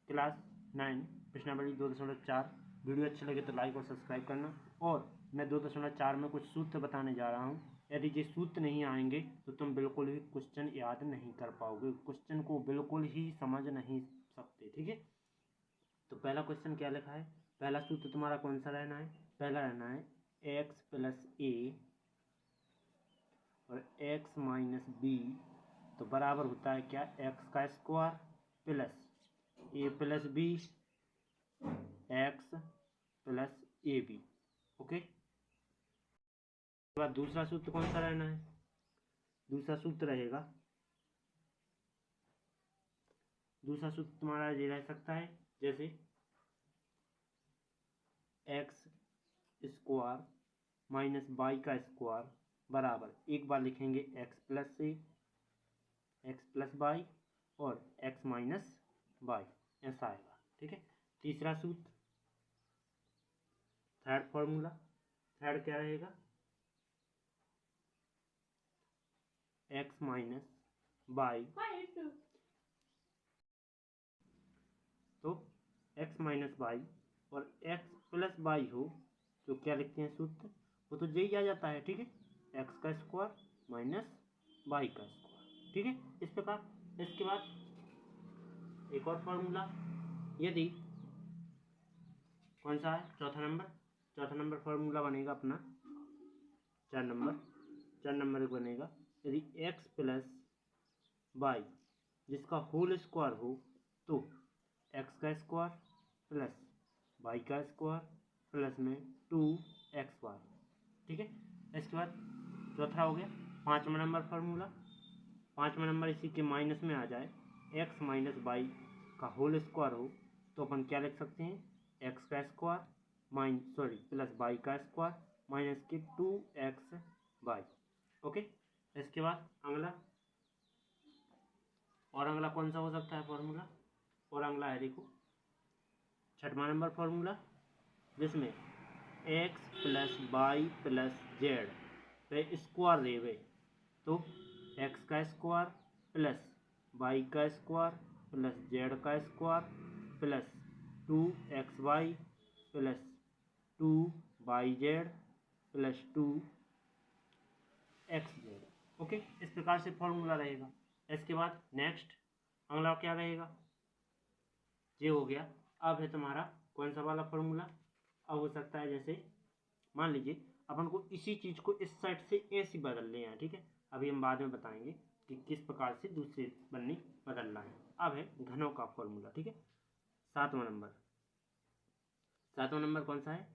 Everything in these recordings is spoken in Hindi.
क्लास 9 प्रश्नावली 2.4। वीडियो अच्छा लगे तो लाइक और सब्सक्राइब करना। और मैं 2.4 में कुछ सूत्र बताने जा रहा हूँ। यदि ये सूत्र नहीं आएंगे तो तुम बिल्कुल भी क्वेश्चन याद नहीं कर पाओगे, क्वेश्चन को बिल्कुल ही समझ नहीं सकते। ठीक है, तो पहला क्वेश्चन क्या लिखा है, पहला सूत्र तुम्हारा कौन सा रहना है, पहला रहना है एक्स प्लस ए और एक्स माइनस बी तो बराबर होता है क्या, एक्स का square plus a plus b x plus A B. Okay, बाद दूसरा सूत्र कौन सा रहना है, दूसरा सूत्र रहेगा, दूसरा सूत्र तुम्हारा ये रह सकता है जैसे एक्स स्क्वायर माइनस वाई का स्क्वायर बराबर, एक बार लिखेंगे एक्स प्लस ए एक्स प्लस वाई और एक्स माइनस वाई, ऐसा आएगा। ठीक है, तीसरा सूत्र थर्ड फॉर्मूला, थर्ड क्या रहेगा, एक्स माइनस वाई, तो एक्स माइनस वाई और एक्स प्लस वाई हो तो क्या लिखते हैं सूत्र, वो तो यही आ जाता है। ठीक है, एक्स का स्क्वायर माइनस वाई का स्क्वायर। ठीक है, इस प्रकार। इसके बाद एक और फॉर्मूला, यदि कौन सा है, चौथा नंबर, चौथा नंबर फॉर्मूला बनेगा अपना 4 नंबर, 4 नंबर बनेगा, यदि एक्स प्लस वाई जिसका होल स्क्वायर हो तो एक्स का स्क्वायर प्लस वाई का स्क्वायर प्लस में 2xy। ठीक है, इसके बाद चौथा हो गया, 5वां नंबर फार्मूला, 5वां नंबर इसी के माइनस में आ जाए, एक्स माइनस वाई का होल स्क्वायर हो तो अपन क्या लिख सकते हैं, एक्स का स्क्वायर प्लस वाई का स्क्वायर माइनस के 2xy। ओके, इसके बाद अगला, और अगला कौन सा हो सकता है फॉर्मूला, और अगला है देखो 6वां नंबर फॉर्मूला, जिसमें x plus y plus z पे स्क्वायर रेवे तो एक्स का स्क्वायर प्लस वाई का स्क्वायर प्लस जेड का square plus 2xy plus 2yz plus 2xz। Okay, इस प्रकार से फॉर्मूला रहेगा। इसके बाद नेक्स्ट अगला क्या रहेगा, ये हो गया। अब है तुम्हारा कौन सा वाला फॉर्मूला, अब हो सकता है जैसे मान लीजिए अपन को इसी चीज को इस साइड से ऐसी बदलने हैं। ठीक है, अभी हम बाद में बताएंगे कि किस प्रकार से दूसरे बनने बदलना है। अब है घनों का फॉर्मूला। ठीक है, 7वां नंबर, 7वां नंबर कौन सा है,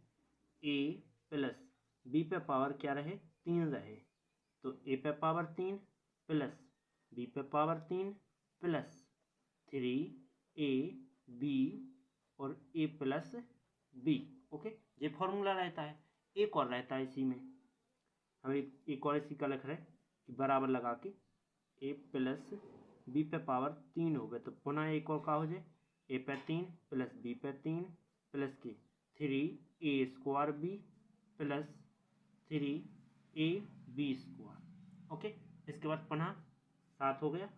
ए प्लस बी पे पावर क्या रहे, 3 रहे तो ए पे पावर 3 प्लस बी पे पावर 3 प्लस 3 ए बी और ए प्लस बी। ओके, ये फॉर्मूला रहता है। एक और रहता है इसी में, हम एक और इसी का लिख रहे हैं कि बराबर लगा के ए प्लस बी पे पावर 3 हो गए तो पुनः एक और का हो जाए, ए पे 3 प्लस बी पे 3 प्लस के 3a² B plus 3ab²। Okay, इसके बाद पुनः 7 हो गया।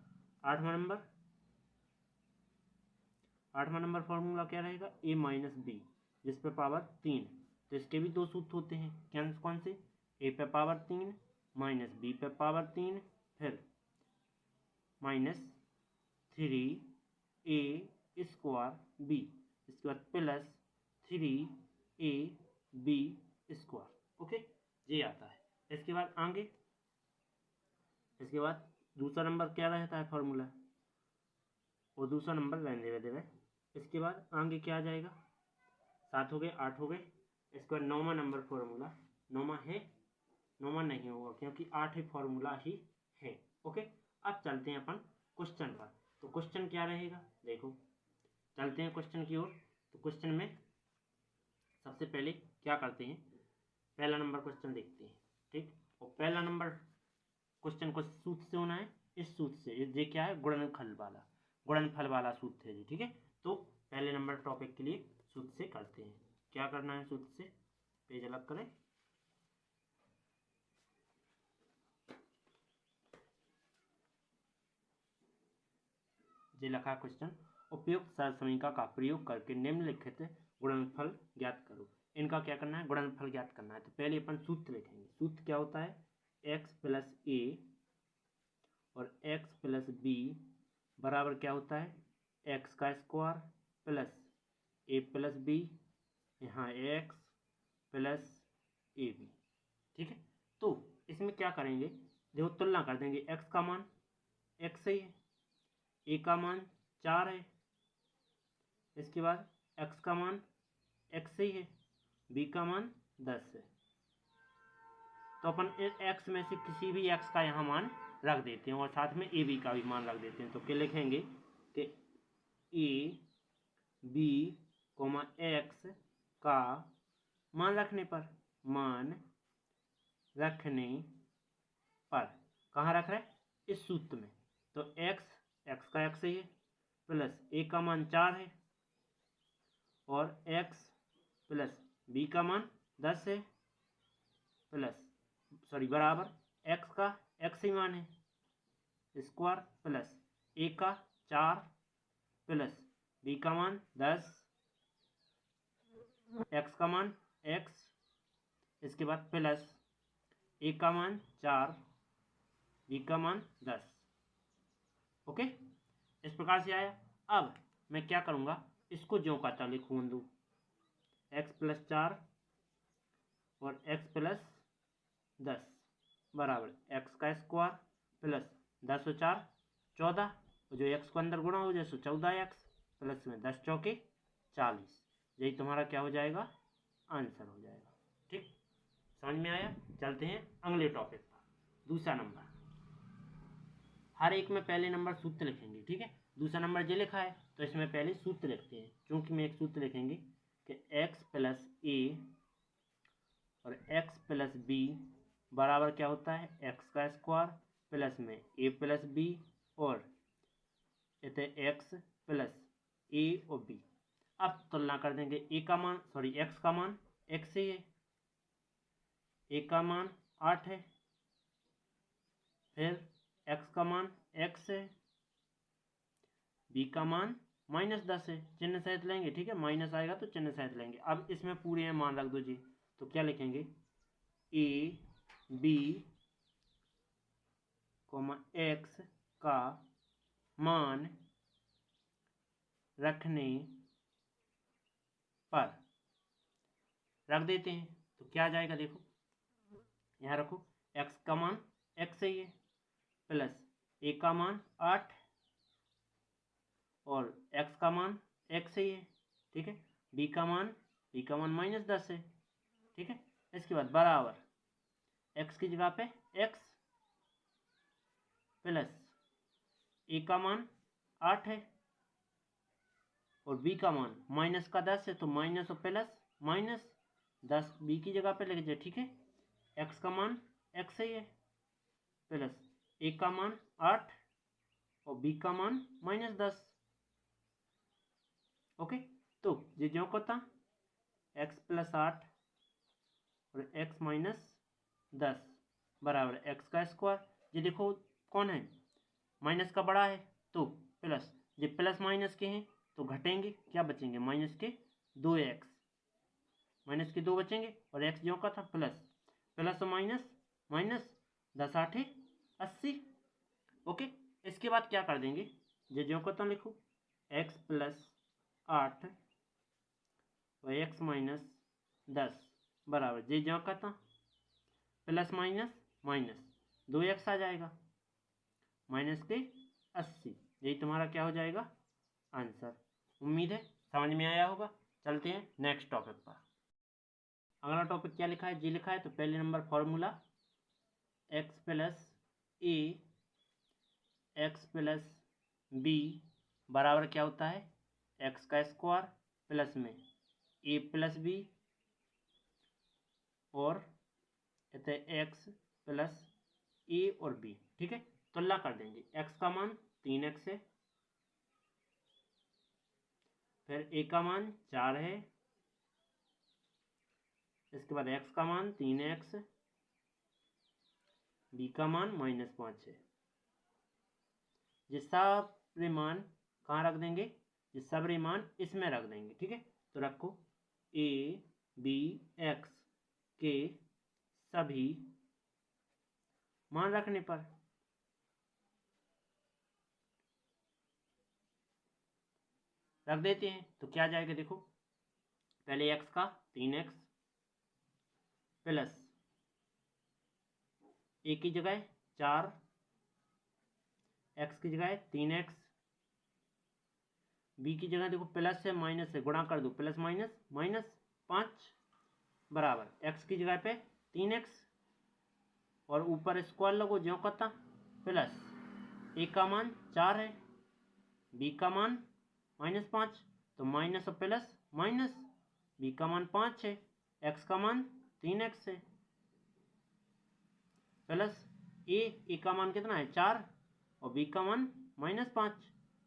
8वां नंबर, 8वां नंबर फॉर्मूला क्या रहेगा, a माइनस बी जिस पे पावर 3, तो इसके भी 2 सूत्र होते हैं, क्या कौन से, a पे पावर 3 माइनस बी पे पावर 3 फिर माइनस 3a² बी, इसके बाद प्लस 3ab²। ओके, ये आता है। इसके बाद आगे, इसके बाद दूसरा नंबर क्या रहता है फॉर्मूला, और दूसरा नंबर रहने दे रहे। इसके बाद आगे क्या आ जाएगा, 7 हो गए, 8 हो गए। इसके बाद 9वां नंबर फॉर्मूला, 9वां है, 9वां नहीं होगा क्योंकि 8 ही फॉर्मूला ही है। ओके, अब चलते हैं अपन क्वेश्चन पर। तो क्वेश्चन क्या रहेगा, देखो चलते हैं क्वेश्चन की ओर। तो क्वेश्चन में सबसे पहले क्या करते हैं, पहला नंबर क्वेश्चन देखते हैं। ठीक, और पहला नंबर क्वेश्चन को सूत्र से होना है, इस सूत्र से, ये क्या है, गुणनफल वाला सूत्र है जी। ठीक है, तो पहले नंबर टॉपिक के लिए सूत्र से करते हैं। क्या करना है, सूत्र से पेज अलग करें, ये लिखा क्वेश्चन, और उपयुक्त सरल समीकरण का प्रयोग करके निम्नलिखित गुणनफल ज्ञात करो। इनका क्या करना है, गुणनफल ज्ञात करना है। तो पहले अपन सूत्र लिखेंगे। सूत्र क्या होता है, एक्स प्लस ए और एक्स प्लस बी बराबर क्या होता है, एक्स का square plus a plus B, यहाँ एक्स प्लस ए बी। ठीक है, तो इसमें क्या करेंगे, देखो तुलना कर देंगे। एक्स का मान एक्स सही है, ए का मान 4 है, इसके बाद एक्स का मान एक्स सही है, बी का मान 10 है। तो अपन एक्स में से किसी भी एक्स का यहाँ मान रख देते हैं और साथ में ए बी का भी मान रख देते हैं। तो क्या लिखेंगे कि ए बी कोमा एक्स का मान रखने पर, कहाँ रख रहे हैं, इस सूत्र में। तो एक्स का एक्स ही है, प्लस ए का मान 4 है और एक्स प्लस बी का मान 10 है, बराबर एक्स का एक्स ही मान है, स्क्वायर प्लस ए का 4 प्लस बी का मान 10, एक्स का मान एक्स, इसके बाद प्लस ए का मान 4, बी का मान 10। ओके, इस प्रकार से आया। अब मैं क्या करूँगा, इसको ज्यों का त्यों लिखूँ दूँ, एक्स प्लस 4 और एक्स प्लस 10 बराबर एक्स का स्क्वायर प्लस 10 और 4 14, और जो एक्स को अंदर गुणा हो जाए सो 14 एक्स, प्लस में 10 चौके 40। यही तुम्हारा क्या हो जाएगा, आंसर हो जाएगा। ठीक, समझ में आया। चलते हैं अगले टॉपिक पर। दूसरा नंबर, हर एक में पहले नंबर सूत्र लिखेंगे। ठीक है, दूसरा नंबर जो लिखा है तो इसमें पहले सूत्र लिखते हैं। क्योंकि में एक सूत्र लिखेंगे कि एक्स प्लस ए और एक्स प्लस बी बराबर क्या होता है, एक्स का स्क्वायर प्लस में ए प्लस बी और इतने एक्स प्लस ए और बी। अब तुलना कर देंगे, एक्स का मान एक्स ही है, ए का मान 8 है, फिर एक्स का मान एक्स है, बी का मान -10 है, चिन्ह सहित लेंगे। ठीक है, माइनस आएगा तो चिन्ह सहित लेंगे। अब इसमें पूरे मान रख दो जी। तो क्या लिखेंगे, ए बी एक्स का मान रखने पर रख देते हैं। तो क्या आ जाएगा, देखो यहाँ रखो, एक्स का मान एक्स ही है, प्लस ए का मान 8 और एक्स का मान एक्स ही है। ठीक है, बी का मान -10 है। ठीक है, इसके बाद बराबर एक्स की जगह पे एक्स प्लस ए का मान 8 है और बी का मान माइनस का 10 है, तो माइनस और प्लस -10 बी की जगह पे लिख दीजिए। ठीक है, एक्स का मान एक्स ही है, प्लस ए का मान 8 और बी का मान -10। ओके, तो ये जो होता एक्स प्लस 8 और एक्स -10 बराबर एक्स का स्क्वायर। ये देखो कौन है, माइनस का बड़ा है तो प्लस, ये प्लस माइनस के हैं तो घटेंगे, क्या बचेंगे, माइनस के 2x, माइनस के 2 बचेंगे और x जो का था प्लस और माइनस 10 8 80। ओके, इसके बाद क्या कर देंगे, ये जो का था लिखो x प्लस 8 और x -10 बराबर ये जो का था प्लस माइनस 2x आ जाएगा, माइनस के 80। यही तुम्हारा क्या हो जाएगा, आंसर। उम्मीद है समझ में आया होगा। चलते हैं नेक्स्ट टॉपिक पर। अगला टॉपिक क्या लिखा है, जी लिखा है। तो पहले नंबर फॉर्मूला, एक्स प्लस ए एक्स प्लस बी बराबर क्या होता है, एक्स का स्क्वायर प्लस में ए प्लस बी और इतने एक्स प्लस ए और बी। ठीक है, तुलना कर देंगे। एक्स का मान 3x है, फिर ए का मान 4 है, इसके बाद एक्स का मान 3x, बी का मान -5 है। ये सारे मान कहाँ रख देंगे, ये सारे मान इसमें रख देंगे, ठीक है। तो रखो ए बी एक्स के सभी मान रखने पर रख देते हैं तो क्या जाएगा, देखो पहले एक्स का 3x प्लस ए की जगह 4, एक्स की जगह 3x, बी की जगह देखो प्लस से माइनस से गुणा कर दो, प्लस माइनस माइनस 5 बराबर एक्स की जगह पे 3x और ऊपर स्क्वायर लगो ज्यों करता प्लस ए का मान 4 है, बी का मान -5, तो माइनस और प्लस माइनस, बी का मान 5 है, एक्स का मान 3x है, प्लस ए का मान कितना है 4 और बी का मान -5।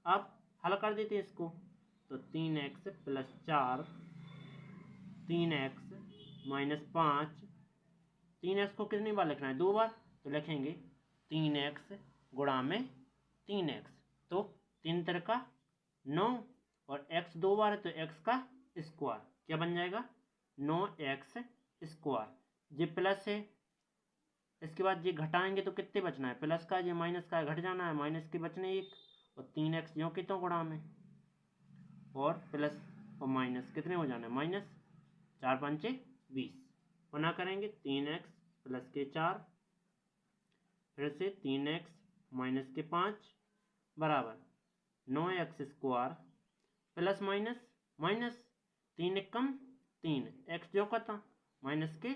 अब हल कर देते हैं इसको, तो 3x प्लस 4, 3x -5, 3x को कितनी बार लिखना है 2 बार, तो लिखेंगे 3x गुणा में 3x, तो 3 3 का 9 और x 2 बार है तो x का स्क्वायर क्या बन जाएगा 9x स्क्वायर। ये प्लस है, इसके बाद ये घटाएंगे तो कितने बचना है, प्लस का ये माइनस का घट जाना है, माइनस के बचने 1 और 3x जो कि तो गुणा में और प्लस और माइनस कितने हो जाना है माइनस, 4 पंचे 20 गुना करेंगे 3x प्लस के 4 फिर से 3x माइनस के 5 बराबर 9x square plus minus minus 3 एकम 3 x जो करता माइनस के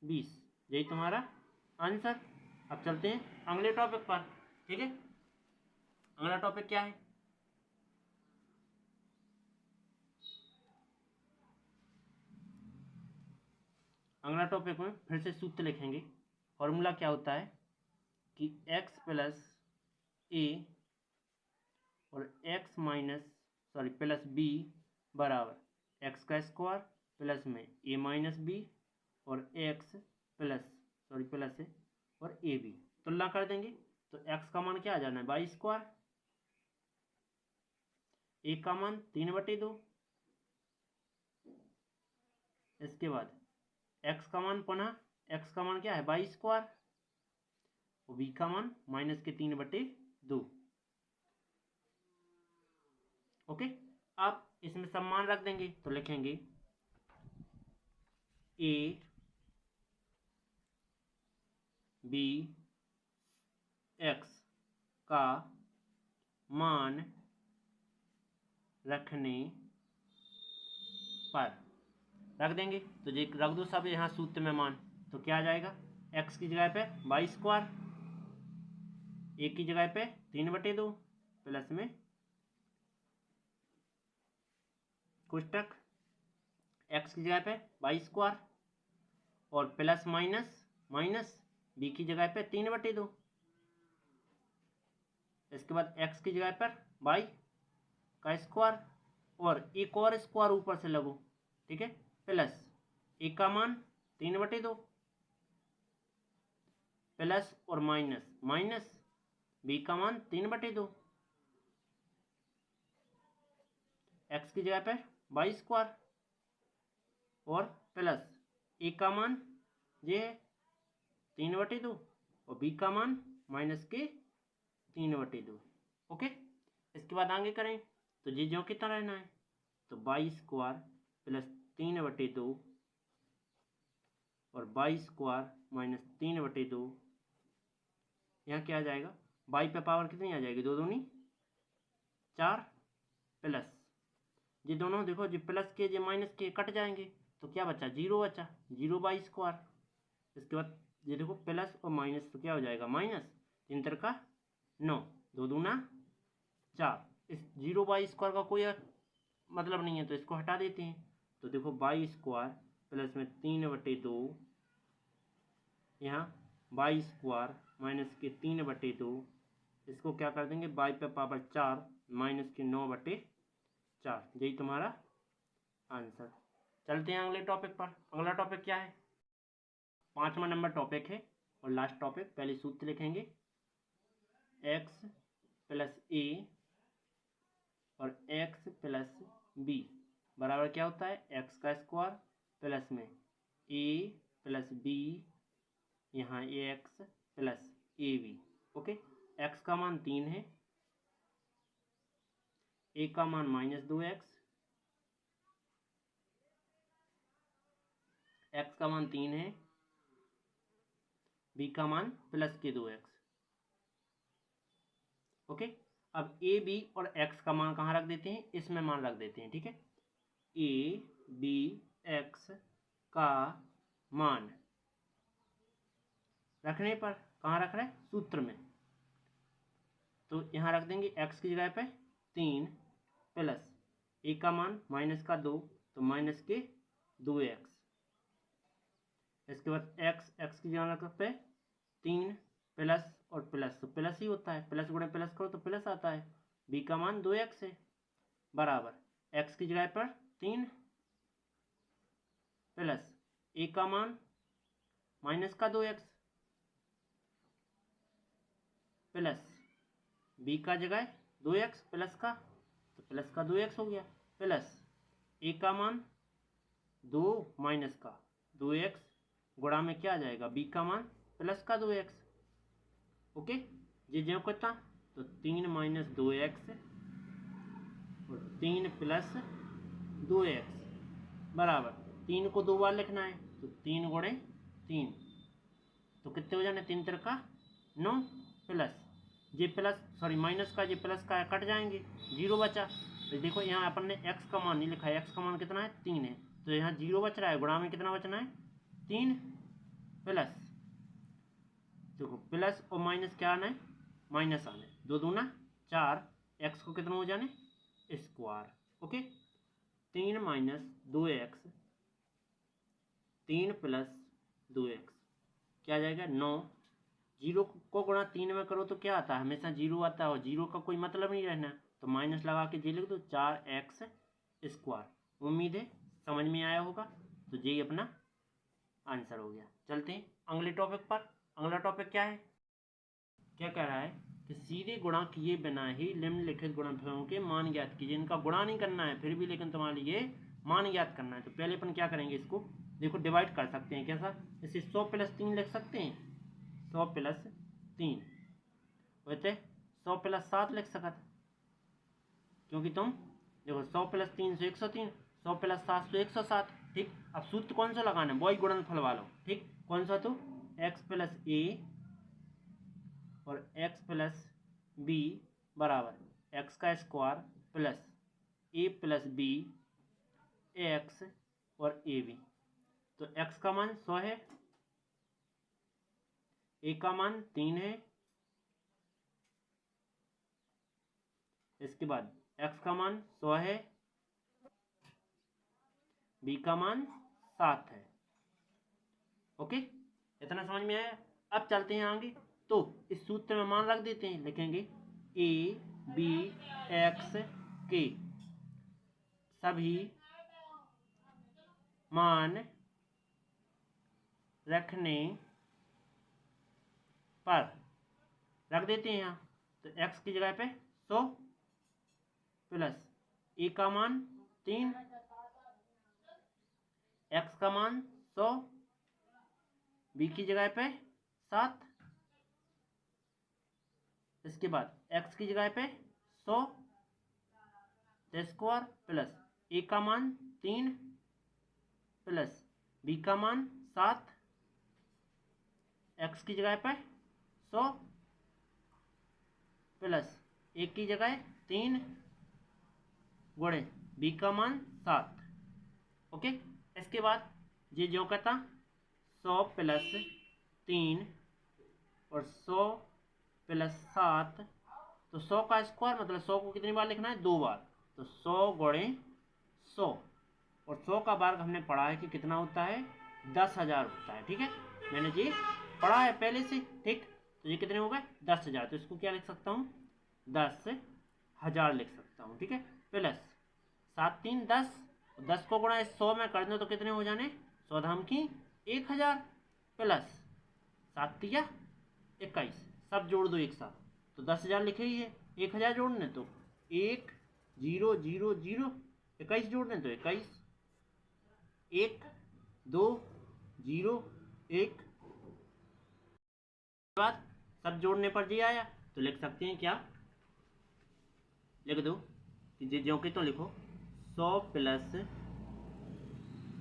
20, यही तुम्हारा आंसर। अब चलते हैं अगले टॉपिक पर, ठीक है। अगला टॉपिक क्या है, अगला टॉपिक में फिर से सूत्र लिखेंगे। फॉर्मूला क्या होता है कि x प्लस ए और x माइनस प्लस बी बराबर x का स्क्वायर प्लस में a माइनस बी और x प्लस प्लस है और ए बी तुलना कर देंगे तो x का मान क्या आ जाना है बाई स्क्वायर, ए का मान 3/2, इसके बाद x का मान पुनः x का मान क्या है बाई स्क्वायर और b का मान माइनस के 3/2। ओके, अब इसमें सब मान रख देंगे तो लिखेंगे ए बी एक्स का मान रखने पर रख देंगे तो ये रख दो सब यहाँ सूत्र में मान, तो क्या आ जाएगा x की जगह पे बाई स्क्वायर, ए की जगह पे 3/2 प्लस में कोष्टक x की जगह पे बाई स्क्वायर और प्लस माइनस माइनस b की जगह पे 3/2, इसके बाद x की जगह पर बाई का स्क्वायर और एक और स्क्वायर ऊपर से लगो, ठीक है, प्लस ए का मान 3/2 प्लस और माइनस माइनस बी का मान 3/2, एक्स की जगह पर बाई स्क्वायर और प्लस ए का मान ये है 3/2 और बी का मान माइनस के 3/2। ओके, इसके बाद आगे करें तो ये जो कितना रहना है तो बाई स्क्वायर प्लस 3/2 और बाई स्क्वायर माइनस 3/2, यहाँ क्या आ जाएगा बाई पे पावर कितनी आ जाएगी 2 दूनी 4 प्लस ये दोनों देखो जो प्लस के जो माइनस के कट जाएंगे तो क्या बचा 0 बचा 0 बाई स्क्वायर, इसके बाद ये देखो प्लस और माइनस तो क्या हो जाएगा माइनस 3 3 का 9 2 दूना 4, इस 0 बाई स्क्वायर का कोई मतलब नहीं है तो इसको हटा देते हैं, तो देखो बाई स्क्वायर प्लस में 3/2 यहाँ बाई स्क्वायर माइनस के 3/2, इसको क्या कर देंगे बाई पे पावर 4 माइनस के 9/4, यही तुम्हारा आंसर। चलते हैं अगले टॉपिक पर। अगला टॉपिक क्या है 5वां नंबर टॉपिक है और लास्ट टॉपिक। पहले सूत्र लिखेंगे x प्लस ए और x प्लस क्या होता है एक्स का स्क्वायर प्लस में ए प्लस बी, यहाँ A x plus A B. Okay, x का मान 3 है, ए का मान -2x, एक्स का मान 3 है, बी का मान +2x। ओके, अब ए बी और एक्स का मान कहाँ रख देते हैं, इसमें मान रख देते हैं। ठीक है, ए बी एक्स का मान रखने पर कहाँ रख रहे हैं, सूत्र में, तो यहाँ रख देंगे एक्स की जगह पे 3 प्लस ए का मान -2 तो -2x। इसके बाद एक्स की जगह पे 3 प्लस और प्लस, तो प्लस ही होता है, प्लस गुणे प्लस करो तो प्लस आता है। बी का मान 2x है, बराबर एक्स की जगह पर 3 प्लस ए का मान -2x प्लस बी का जगह 2x प्लस का, तो प्लस का 2x हो गया, प्लस ए का मान 2 माइनस का 2x गुणा में क्या आ जाएगा, बी का मान प्लस का 2x। ओके, ये जो करता तो 3 - 2x और 3 + 2x बराबर 3 को 2 बार लिखना है, तो 3 × 3 तो कितने हो जाने, 3 × 9 प्लस ये प्लस सॉरी माइनस का ये प्लस का कट जाएंगे, 0 बचा। तो देखो यहाँ अपन ने x का मान नहीं लिखा है, x का मान कितना है 3 है, तो यहाँ 0 बच रहा है, गुणा में कितना बचना है 3 प्लस, देखो प्लस और माइनस क्या आना है, माइनस आना है, 2 दूना 4, x को कितना हो जाने स्क्वायर। ओके, 3 - 2x 3 + 2x क्या आ जाएगा 9। 0 को गुणा 3 में करो तो क्या आता है, हमेशा 0 आता है, और 0 का कोई मतलब नहीं रहना, तो माइनस लगा के जी लिख दो 4x स्क्वायर। उम्मीद है समझ में आया होगा, तो यही अपना आंसर हो गया। चलते हैं अगले टॉपिक पर। अगला टॉपिक क्या है, क्या कह रहा है कि सीधे गुणा किए बिना ही निम्नलिखित गुणनफलों के मान ज्ञात कीजिए। इनका गुणा नहीं करना है फिर भी, लेकिन तुम्हारे लिए मान ज्ञात करना है। तो पहले अपन क्या करेंगे, इसको देखो डिवाइड कर सकते हैं कैसा, इसे 100 + 3 लिख सकते हैं, 100 + 3 वैसे 100 + 7 लिख सकते, क्योंकि तुम देखो 100 + 3 = 103, 100 + 7 = 107। ठीक, अब सूत्र कौन सा लगाना है, वही गुणनफल वालों। ठीक, कौन सा, तो x + a और x + b बराबर x का square plus a + b ax और ab। तो x का मान 100 है, a का मान 3 है, इसके बाद x का मान 100 है, b का मान 7 है। ओके, इतना समझ में आया। अब चलते हैं आगे, तो इस सूत्र में मान रख देते हैं, लिखेंगे a b x के सभी मान रखने पर रख देते हैं यहाँ, तो x की जगह पे 100 प्लस a का मान 3, x का मान 100, b की जगह पे 7, इसके बाद x की जगह पे 100 स्क्वायर प्लस a का मान 3 प्लस b का मान 7, x की जगह पे 100 प्लस a की जगह 3 गुणे b का मान 7। ओके, इसके बाद ये जो कहता 100 + 3 और 100 + 7, तो 100 का स्क्वायर मतलब 100 को कितनी बार लिखना है, 2 बार, तो 100 × 100 और 100 का वर्ग हमने पढ़ा है कि कितना होता है 10,000 होता है। ठीक है, मैंने ये पढ़ा है पहले से। ठीक, तो ये कितने हो गए 10,000, तो इसको क्या लिख सकता हूँ 10,000 लिख सकता हूँ। ठीक है, प्लस 7 × 3 = 10, 10 को गुणा 100 में कर दो तो कितने हो जाने 100 धाम की 1000 प्लस 7 × 3 = 21, सब जोड़ दो एक साथ, तो 10,000 लिखे ही है, 1000 जोड़ने तो 1 0 0 0 21 जोड़ दें तो 21, 1 2 0 1 बाद सब जोड़ने पर जी आया तो लिख सकते हैं क्या, लिख दो कि जो कि तो लिखो 100 प्लस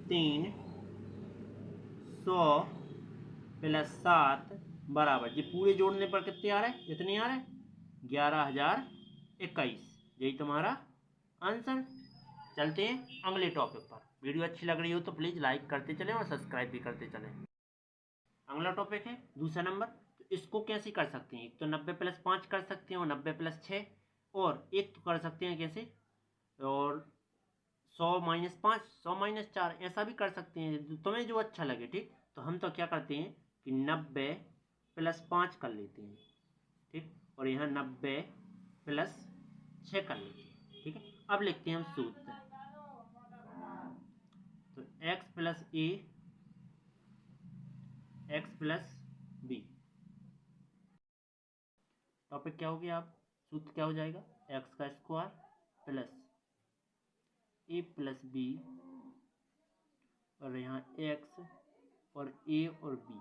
3 100 प्लस 7 बराबर जी पूरे जोड़ने पर कितने आ रहे हैं, कितने आ रहे हैं 11,021। यही तुम्हारा आंसर। चलते हैं अगले टॉपिक पर। वीडियो अच्छी लग रही हो तो प्लीज़ लाइक करते चलें और सब्सक्राइब भी करते चलें। अगला टॉपिक है दूसरा नंबर। तो इसको कैसे कर सकते हैं, एक तो 90 प्लस 5 कर सकते हैं और 90 प्लस 6, और एक तो कर सकते हैं कैसे, और 100 माइनस 5 100 माइनस 4 ऐसा भी कर सकते हैं, तुम्हें जो अच्छा लगे। ठीक, तो हम तो क्या करते हैं कि 90 प्लस 5 कर लेते हैं, ठीक, और यहाँ 90 प्लस 6 कर लेते हैं। ठीक है, अब लिखते हैं हम सूत्र। तो x प्लस ए एक्स प्लस बी, टॉपिक क्या हो गया, आप सूत्र क्या हो जाएगा, एक्स का square plus a plus B, और यहाँ एक्स और ए और बी।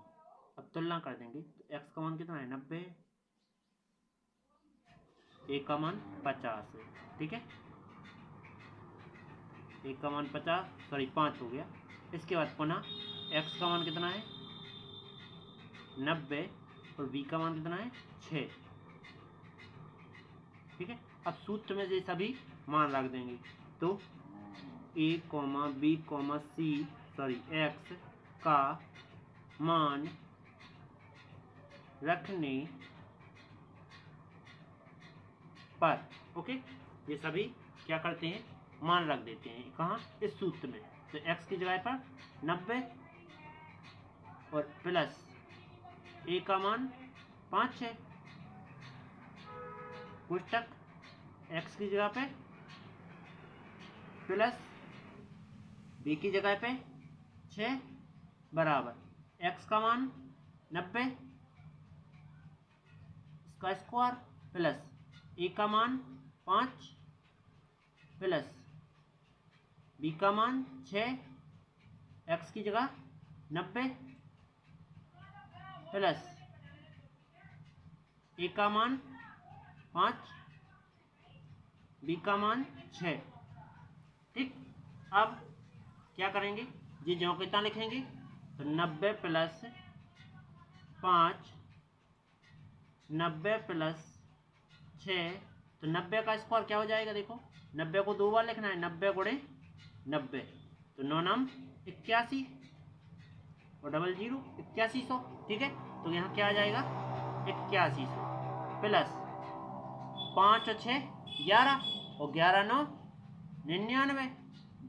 अब तुलना कर देंगे तो एक्स का मान कितना है 90, ए का मान 50 है। ठीक है, ए का मान 5 हो गया। इसके बाद पुनः एक्स का मान कितना है 90 और बी का मान कितना है 6। ठीक है, अब सूत्र में से सभी मान रख देंगे। तो ए कॉमा बी कॉमा सी एक्स का मान रखने पर, ओके, ये सभी क्या करते हैं मान रख देते हैं कहाँ, इस सूत्र में। तो एक्स की जगह पर 90 और प्लस ए का मान 5 है, पुस्तक एक्स की जगह पे प्लस बी की जगह पे 6 बराबर एक्स का मान 90 इसका स्क्वायर प्लस ए का मान 5 प्लस बी का मान 6, एक्स की जगह 90 प्लस ए का मान 5 बी का मान 6। ठीक, अब क्या करेंगे जी, जो कितना लिखेंगे तो 90 प्लस 5 90 प्लस 6, तो 90 का स्क्वायर क्या हो जाएगा, देखो 90 को 2 बार लिखना है, 90 गुणे 90, तो 9 नाम 81 और डबल 0 8100। ठीक है, तो यहाँ क्या आ जाएगा 8100 प्लस 5 और 6 11 और 11 9 99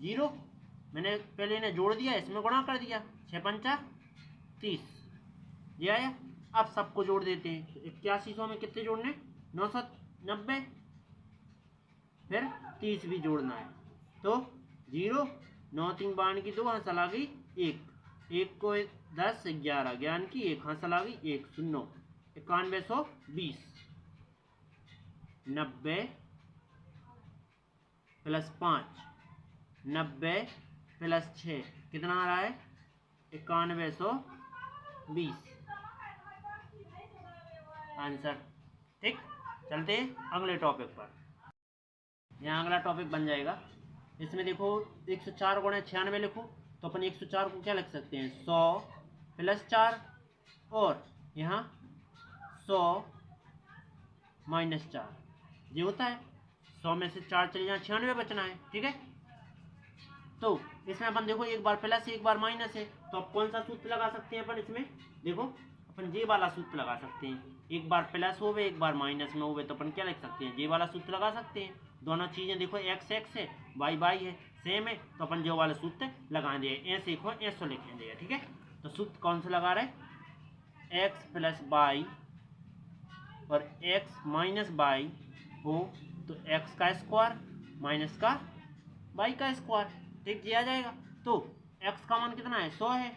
0, मैंने पहले इन्हें जोड़ दिया, इसमें गुणा कर दिया, 6 पंचा 30, ये आया। अब सबको जोड़ देते हैं, 8100 में कितने जोड़ने 990, फिर 30 भी जोड़ना है, तो 0 9 3 बाण की 2 हासिल आ गई 1, 1 को 10 11 ज्ञान की 1 हासिल आ गई 1 0 9120। 90 प्लस 5 90 प्लस 6 कितना आ रहा है 9120 आंसर। ठीक, चलते हैं अगले टॉपिक पर। यहाँ अगला टॉपिक बन जाएगा, इसमें देखो 104 गुणे 96 लिखो, तो अपन 104 को क्या लिख सकते हैं 100 प्लस 4, और यहाँ 100 माइनस 4, ये होता है 100 में से 4 चले जाए 96 बचना है। ठीक है, तो इसमें अपन देखो एक बार प्लस एक बार माइनस है, तो अब कौन सा सूत्र लगा सकते हैं अपन इसमें, देखो अपन जे वाला सूत्र लगा सकते हैं, एक बार प्लस हो गए एक बार माइनस में हो गए, तो अपन क्या लिख सकते हैं जे वाला सूत्र लगा सकते हैं। दोनों चीज़ें देखो एक्स एक्स है वाई वाई है सेम है, तो अपन जो वाला सूत्र लगा दिए, ऐसे लिखो ऐसे लिखेंगे। ठीक है, तो सूत्र कौन सा लगा रहे एक्स प्लस वाई और एक्स माइनस वाई हो तो एक्स का स्क्वायर माइनस का वाई का स्क्वायर। ठीक, किया जाएगा, तो x का मान कितना है 100 है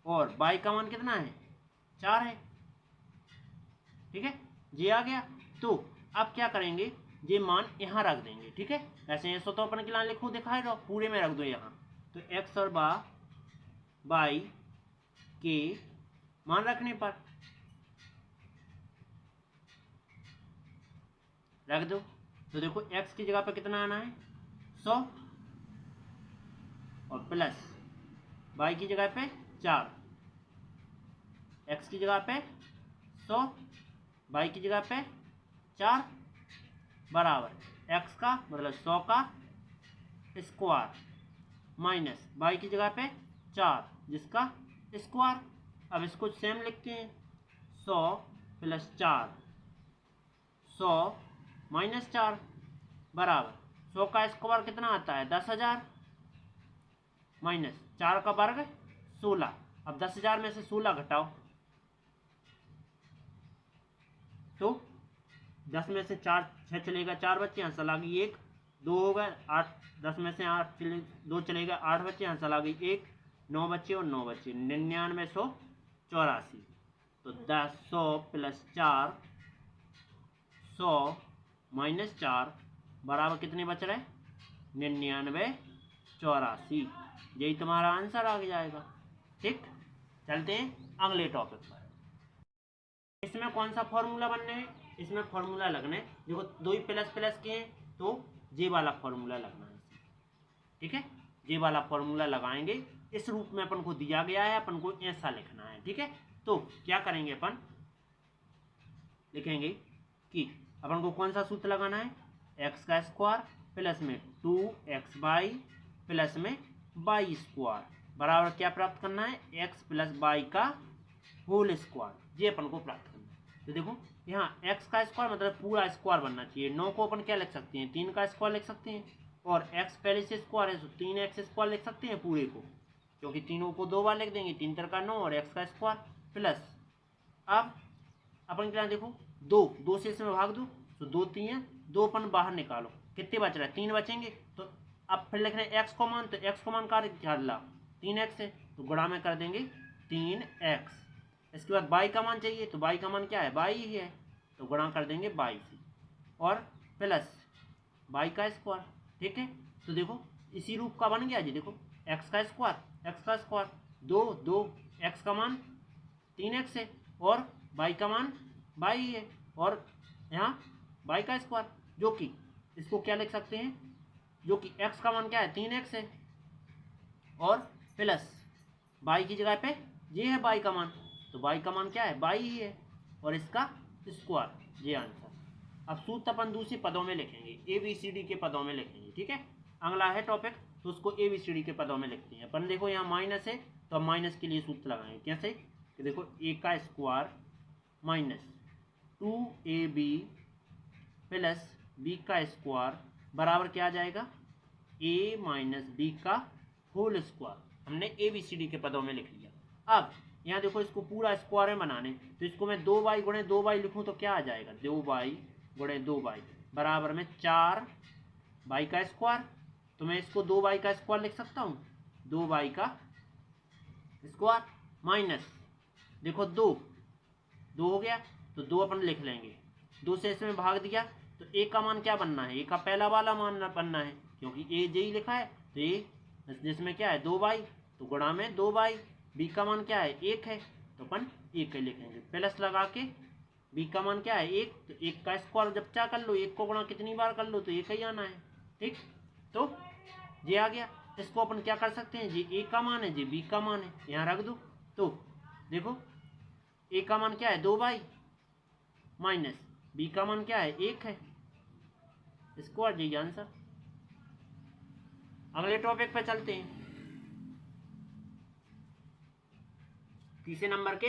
और y का मान कितना है 4 है। ठीक है, ये आ गया। तो अब क्या करेंगे ये मान यहाँ रख देंगे, ठीक है। ऐसे ऐसा तो अपन के लिए लिखो, दिखाए रहो, पूरे में रख दो यहाँ। तो एक्स और वाई के मान रखने पर रख दो। तो देखो x की जगह पे कितना आना है 100 और प्लस y की जगह पे 4, x की जगह पे 100 y की जगह पे 4 बराबर x का मतलब 100 का स्क्वायर माइनस y की जगह पे 4 जिसका स्क्वायर। अब इसको सेम लिखते हैं 100 प्लस 4 100 माइनस 4 बराबर 100 का स्क्वायर कितना आता है 10,000 माइनस 4 का वर्ग 16। अब 10,000 में से 16 घटाओ तो 10 में से 4 6 चलेगा, 4 बच्चे यहाँ सला गई 1 2 हो गए 8, 10 में से 8 2 चलेगा 8 बच्चे यहाँ सला गई 1 9 बच्चे और 9 बच्चे 99,184। तो 100 प्लस 4 100 माइनस 4 बराबर कितने बच रहे 99,84। यही तुम्हारा आंसर आ जाएगा। ठीक, चलते हैं अगले टॉपिक पर। इसमें कौन सा फॉर्मूला बनने है, इसमें फॉर्मूला लगने, देखो दो ही प्लस प्लस के हैं तो जे वाला फॉर्मूला लगना है, ठीक है। जे वाला फॉर्मूला लगाएंगे, इस रूप में अपन को दिया गया है, अपन को ऐसा लिखना है, ठीक है। तो क्या करेंगे अपन, लिखेंगे कि अपन को कौन सा सूत्र लगाना है, एक्स का स्क्वायर प्लस में 2xy प्लस में वाई स्क्वायर बराबर क्या प्राप्त करना है एक्स प्लस वाई का होल स्क्वायर, ये अपन को प्राप्त करना है। तो देखो यहाँ x का स्क्वायर मतलब पूरा स्क्वायर बनना चाहिए। 9 को अपन क्या लिख सकते हैं 3 का स्क्वायर लिख सकते हैं, और x पहले से स्क्वायर है तो 3x स्क्वायर लिख सकते हैं पूरे को, क्योंकि तीनों को 2 बार लिख देंगे, 3 3 का 9 और x का स्क्वायर प्लस। अब अपन क्या देखो 2 से इसमें भाग दो तो 2 3 2 अपन बाहर निकालो, कितने बच रहा है 3 बचेंगे। तो अब फिर लिख रहे हैं x को मान, तो x को मान का ला 3x है तो गुणा में कर देंगे 3x। इसके बाद y का मान चाहिए तो y का मान क्या है y ही है तो गुणा कर देंगे y से, और प्लस y का स्क्वायर, ठीक है। तो देखो इसी रूप का बन गया जी, देखो x का स्क्वायर 2 x का मान 3x है और y का मान y ही है, और यहाँ y का स्क्वायर जो कि इसको क्या लिख सकते हैं, जो कि x का मान क्या है 3x है और प्लस y की जगह पे ये है y का मान, तो y का मान क्या है y ही है और इसका स्क्वायर, ये आंसर। अब सूत्र अपन दूसरे पदों में लिखेंगे, ABCD के पदों में लिखेंगे, ठीक है। अगला है टॉपिक तो उसको ABCD के पदों में लिखते हैं अपन। देखो यहाँ माइनस है तो अब माइनस के लिए सूत्र लगाएंगे, कैसे कि देखो a का square minus 2ab plus b का स्क्वायर बराबर क्या आ जाएगा a माइनस b का होल स्क्वायर, हमने ABCD के पदों में लिख लिया। अब यहाँ देखो इसको पूरा स्क्वायर में बनाने, तो इसको मैं 2y गुणे 2y लिखूँ तो क्या आ जाएगा 2y गुणे 2y बराबर में 4y का स्क्वायर। तो मैं इसको 2y का स्क्वायर लिख सकता हूँ, 2y का स्क्वायर माइनस देखो 2 हो गया तो 2 अपन लिख लेंगे, 2 से इसमें भाग दिया तो a का मान क्या बनना है, a का पहला वाला मान बनना है, क्योंकि a जे ही लिखा है तो ये जिसमें क्या है 2y तो गुणा में 2y, b का मान क्या है 1 है तो अपन 1 लिखेंगे, प्लस लगा के b का मान क्या है 1, तो 1 का स्क्वायर जब क्या कर लो 1 को गुणा कितनी बार कर लो तो 1 ही आना है, ठीक। तो ये आ गया, इसको अपन क्या कर सकते हैं, ये a का मान है, ये b का मान है, यहाँ रख दो। तो देखो a का मान क्या है 2y माइनस b का मान क्या है 1 है, स्क्वायर, यही आंसर। अगले टॉपिक पे चलते हैं, तीसरे नंबर के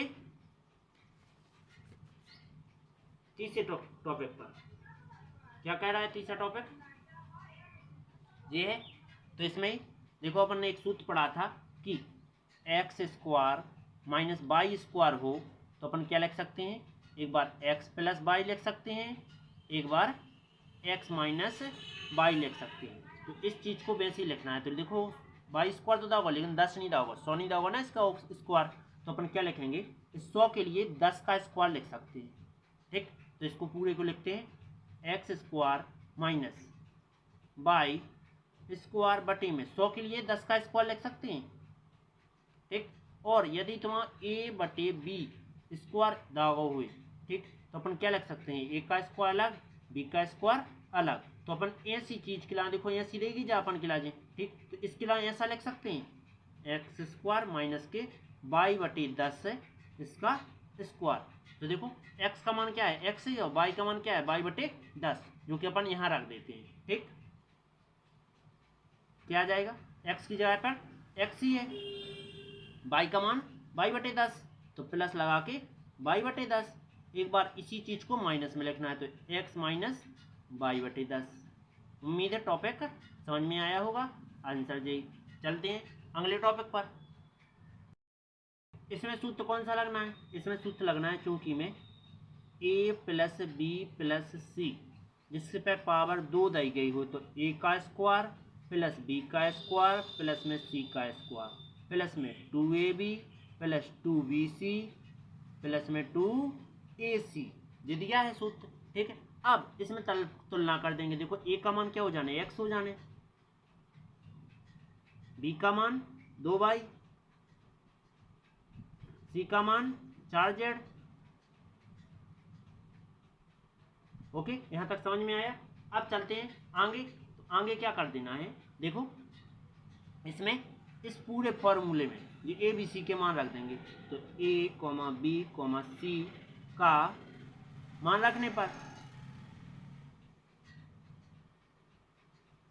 तीसरे टॉपिक पर क्या कह रहा है तीसरा टॉपिक ये है। तो इसमें देखो अपन ने एक सूत्र पढ़ा था कि x square minus y square हो तो अपन क्या लिख सकते हैं, एक बार एक्स प्लस वाई लिख सकते हैं, एक बार एक्स माइनस वाई लिख सकते हैं। तो इस चीज़ को वैसे ही लिखना है। तो देखो वाई स्क्वायर तो होगा लेकिन 10 नहीं होगा, 100 नहीं होगा ना इसका स्क्वायर, तो अपन क्या लिखेंगे 100 के लिए 10 का स्क्वायर लिख सकते हैं, ठीक। तो इसको पूरे को लिखते हैं x square minus by square बटे में 100 के लिए 10 का स्क्वायर लिख सकते हैं, ठीक। और यदि तुम्हारा ए बटे बी स्क्वायर दागा हुए, ठीक, तो अपन क्या लिख सकते हैं, ए का स्क्वायर अलग बी का स्क्वायर अलग। तो अपन ऐसी चीज के ला देखो ऐसी रहेगी जहाँ अपन खिला जाए, ठीक। तो इसके ला ऐसा लिख सकते हैं एक्स स्क्वायर माइनस के बाई बटे 10 है इसका स्क्वायर। तो देखो एक्स का मान क्या है एक्स ही, और बाई का मान क्या है बाई बटे 10, जो कि अपन यहाँ रख देते हैं, ठीक। क्या आ जाएगा, एक्स की जगह पर एक्स ही है, बाई का मान बाई बटे 10, तो प्लस लगा के बाई बटे 10। एक बार इसी चीज को माइनस में लिखना है, तो एक्स माइनस बाई बटे 10। उम्मीद है टॉपिक समझ में आया होगा, आंसर जी। चलते हैं अगले टॉपिक पर। इसमें सूत्र कौन सा लगना है, इसमें सूत्र लगना है चूंकि में ए प्लस बी प्लस सी जिससे पे पावर 2 दी गई हो, तो ए का स्क्वायर प्लस बी का स्क्वायर प्लस में सी का स्क्वायर प्लस में 2ab प्लस 2bc प्लस में 2ac ये दिया है सूत्र, ठीक है। अब इसमें तुलना कर देंगे, देखो ए का मान क्या हो जाने एक्स हो जाने, बी का मान 2y, सी का मान 4z। ओके, यहां तक समझ में आया। अब चलते हैं आगे, तो आगे क्या कर देना है, देखो इसमें इस पूरे फॉर्मूले में ये ए बी सी के मान रख देंगे, तो ए कॉमा बी कॉमा सी का मान रखने पर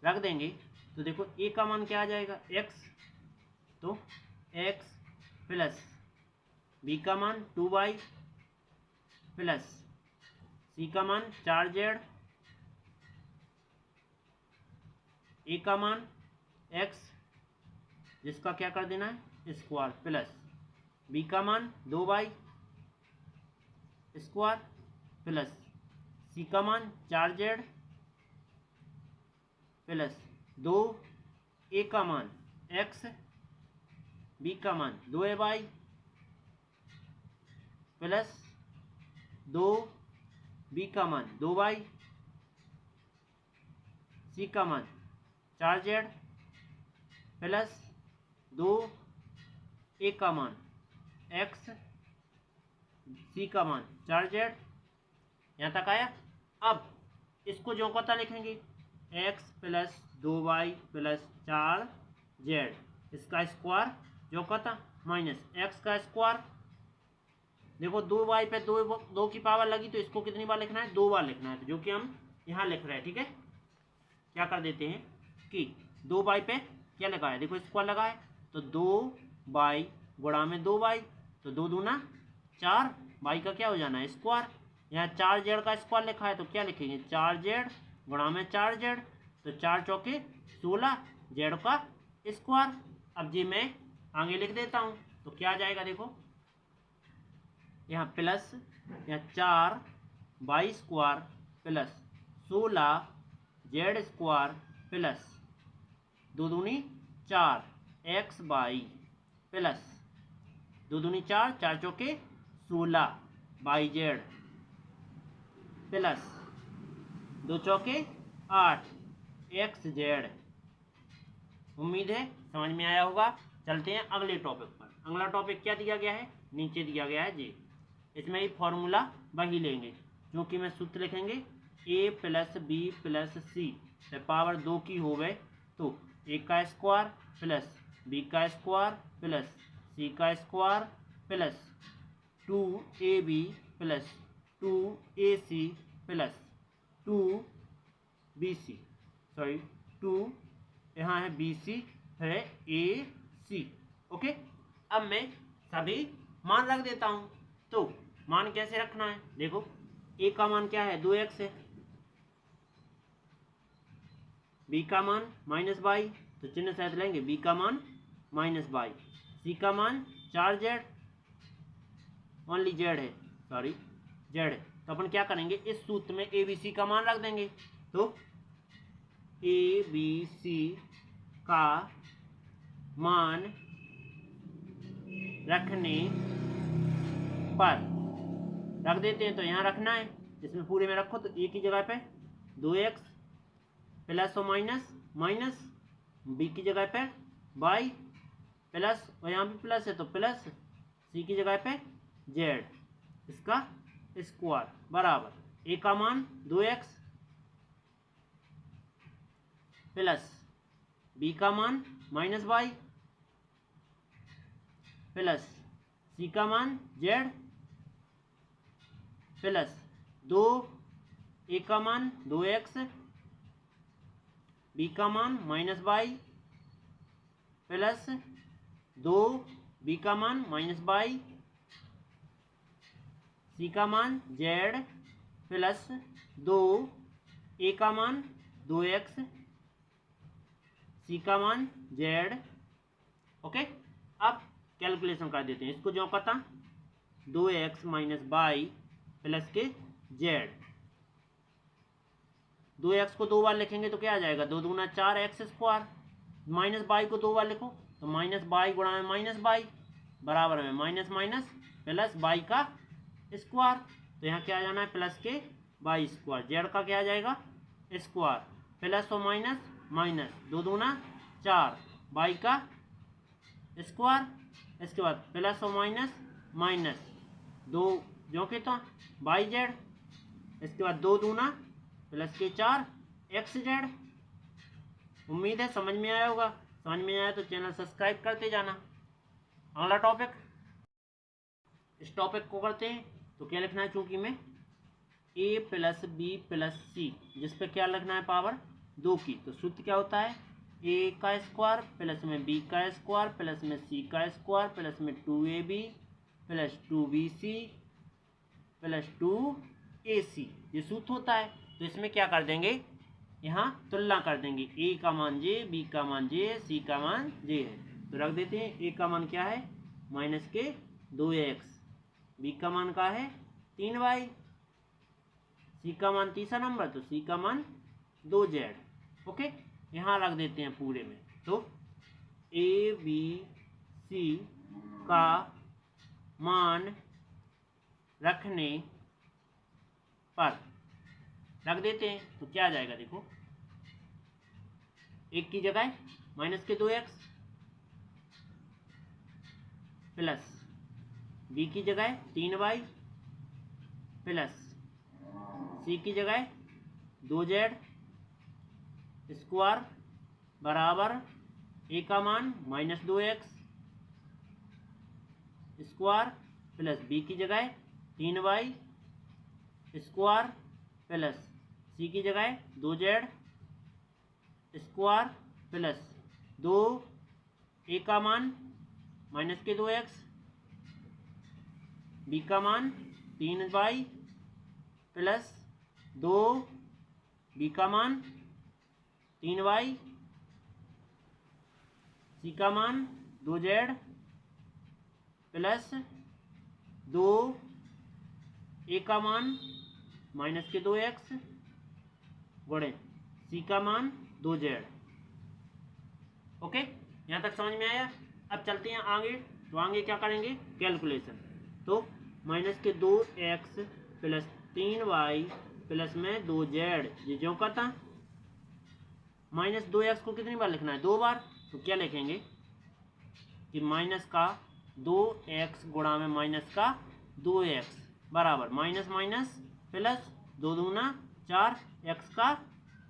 रख देंगे, तो देखो ए का मान क्या आ जाएगा एक्स, तो एक्स प्लस बी का मान 2y प्लस सी का मान 4z, ए का मान x जिसका क्या कर देना है स्क्वायर प्लस बी का मान 2y स्क्वायर प्लस सी का मान 4z प्लस 2 ए का मान x बी का मान 2ay प्लस 2 बी का मान 2y सी का मान 4z प्लस 2 ए का मान x सी का मान 4z। यहाँ तक आया। अब इसको जो कता लिखेंगे x plus 2y plus 4z इसका स्क्वायर जो कता माइनस x का स्क्वायर, देखो 2y पे 2 की पावर लगी तो इसको कितनी बार लिखना है 2 बार लिखना है, जो कि हम यहाँ लिख रहे हैं, ठीक है। क्या कर देते हैं कि 2y पे क्या लगा है देखो स्क्वायर लगा है, तो 2y गुणा में 2y, तो 2 दूना 4, y का क्या हो जाना है स्क्वायर। यहाँ 4z का स्क्वायर लिखा है तो क्या लिखेंगे 4z गुणा में 4z, तो 4 चौके 16 z का स्क्वायर। अब जी मैं आगे लिख देता हूँ, तो क्या आ जाएगा देखो यहाँ प्लस यहाँ 4y square plus 16 z square plus 2 दूनी 4 x बाई प्लस 2 दूनी 4 4 चौके 16 बाई जेड प्लस 2 चौके 8 एक्स जेड। उम्मीद है समझ में आया होगा। चलते हैं अगले टॉपिक पर। अगला टॉपिक क्या दिया गया है, नीचे दिया गया है जी। इसमें ही फॉर्मूला वही लेंगे, क्योंकि मैं सूत्र लिखेंगे a plus b plus c power 2 की हो गए, तो a का स्क्वायर प्लस बी का स्क्वायर प्लस सी का square plus 2ab plus 2ac plus 2bc, sorry 2 यहाँ है bc है ac। ओके, अब मैं सभी मान रख देता हूँ। तो मान कैसे रखना है, देखो a का मान क्या है 2x है, b का मान माइनस बाई, तो चिन्ह सहित लेंगे b का मान माइनस बाई, c का मान 4z ओनली z है, सॉरी z है, तो अपन क्या करेंगे इस सूत्र में a b c का मान रख देंगे। तो a b c का मान रखने पर रख देते हैं, तो यहाँ रखना है, इसमें पूरे में रखो, तो a की जगह पे 2x प्लस और माइनस, माइनस बी की जगह पे वाई प्लस, और यहाँ भी प्लस है तो प्लस सी की जगह पे जेड, इसका स्क्वायर बराबर ए का मान 2x प्लस बी का मान माइनस वाई प्लस सी का मान जेड प्लस 2 ए का मान 2x बी का मान माइनस वाई प्लस 2 बी का मान माइनस वाई सी का मान जेड प्लस 2 ए का मान 2x सी का मान जेड। ओके, अब कैलकुलेशन कर देते हैं इसको, जो पता 2x माइनस वाई प्लस के जेड, 2x को 2 बार लिखेंगे तो क्या आ जाएगा, 2 दूना 4x स्क्वायर, माइनस वाई को 2 बार लिखो तो माइनस वाई गुणा में माइनस वाई बराबर में माइनस माइनस प्लस वाई का स्क्वायर, तो यहाँ क्या आ जाना है प्लस के वाई स्क्वायर, जेड का क्या आ जाएगा स्क्वायर प्लस और माइनस माइनस 2 दूना 4 वाई का स्क्वायर, इसके बाद प्लस और माइनस माइनस 2 जो कि था वाई जेड, इसके बाद 2 दूना प्लस के 4 एक्स जेड। उम्मीद है समझ में आया होगा, समझ में आया तो चैनल सब्सक्राइब करते जाना। अगला टॉपिक, इस टॉपिक को करते हैं तो क्या लिखना है, चूंकि मैं a प्लस बी प्लस सी जिस पे क्या लिखना है पावर 2 की, तो सूत्र क्या होता है a का स्क्वायर प्लस में b का स्क्वायर प्लस में c का स्क्वायर प्लस में 2ab plus 2bc plus 2ac, ये सूत्र होता है। तो इसमें क्या कर देंगे, यहाँ तुलना कर देंगे, a का मान j, b का मान j, c का मान j है, तो रख देते हैं a का मान क्या है माइनस के 2x, b का मान का है 3y, c का मान तीसरा नंबर तो c का मान 2z। ओके, यहाँ रख देते हैं पूरे में, तो a b c का मान रखने पर रख देते हैं तो क्या आ जाएगा, देखो एक की जगह माइनस के 2x प्लस बी की जगह 3y प्लस सी की जगह 2z स्क्वायर बराबर ए का मान minus 2x square plus B की जगह 3y स्क्वायर प्लस सी की जगह 2z स्क्वायर प्लस 2 ए का मान माइनस के 2x बी का मान 3y प्लस 2 बी का मान 3y सी का मान 2z प्लस 2 ए का मान माइनस के 2x गुणे सी का मान 2z। ओके, यहाँ तक समझ में आया। अब चलते हैं आगे, तो आगे क्या करेंगे कैलकुलेशन, तो माइनस के 2x प्लस 3y प्लस में 2z, ये जो का था माइनस 2x को कितनी बार लिखना है 2 बार, तो क्या लिखेंगे कि माइनस का 2x गुणा में माइनस का 2x बराबर माइनस माइनस प्लस 2 दूना 4 x का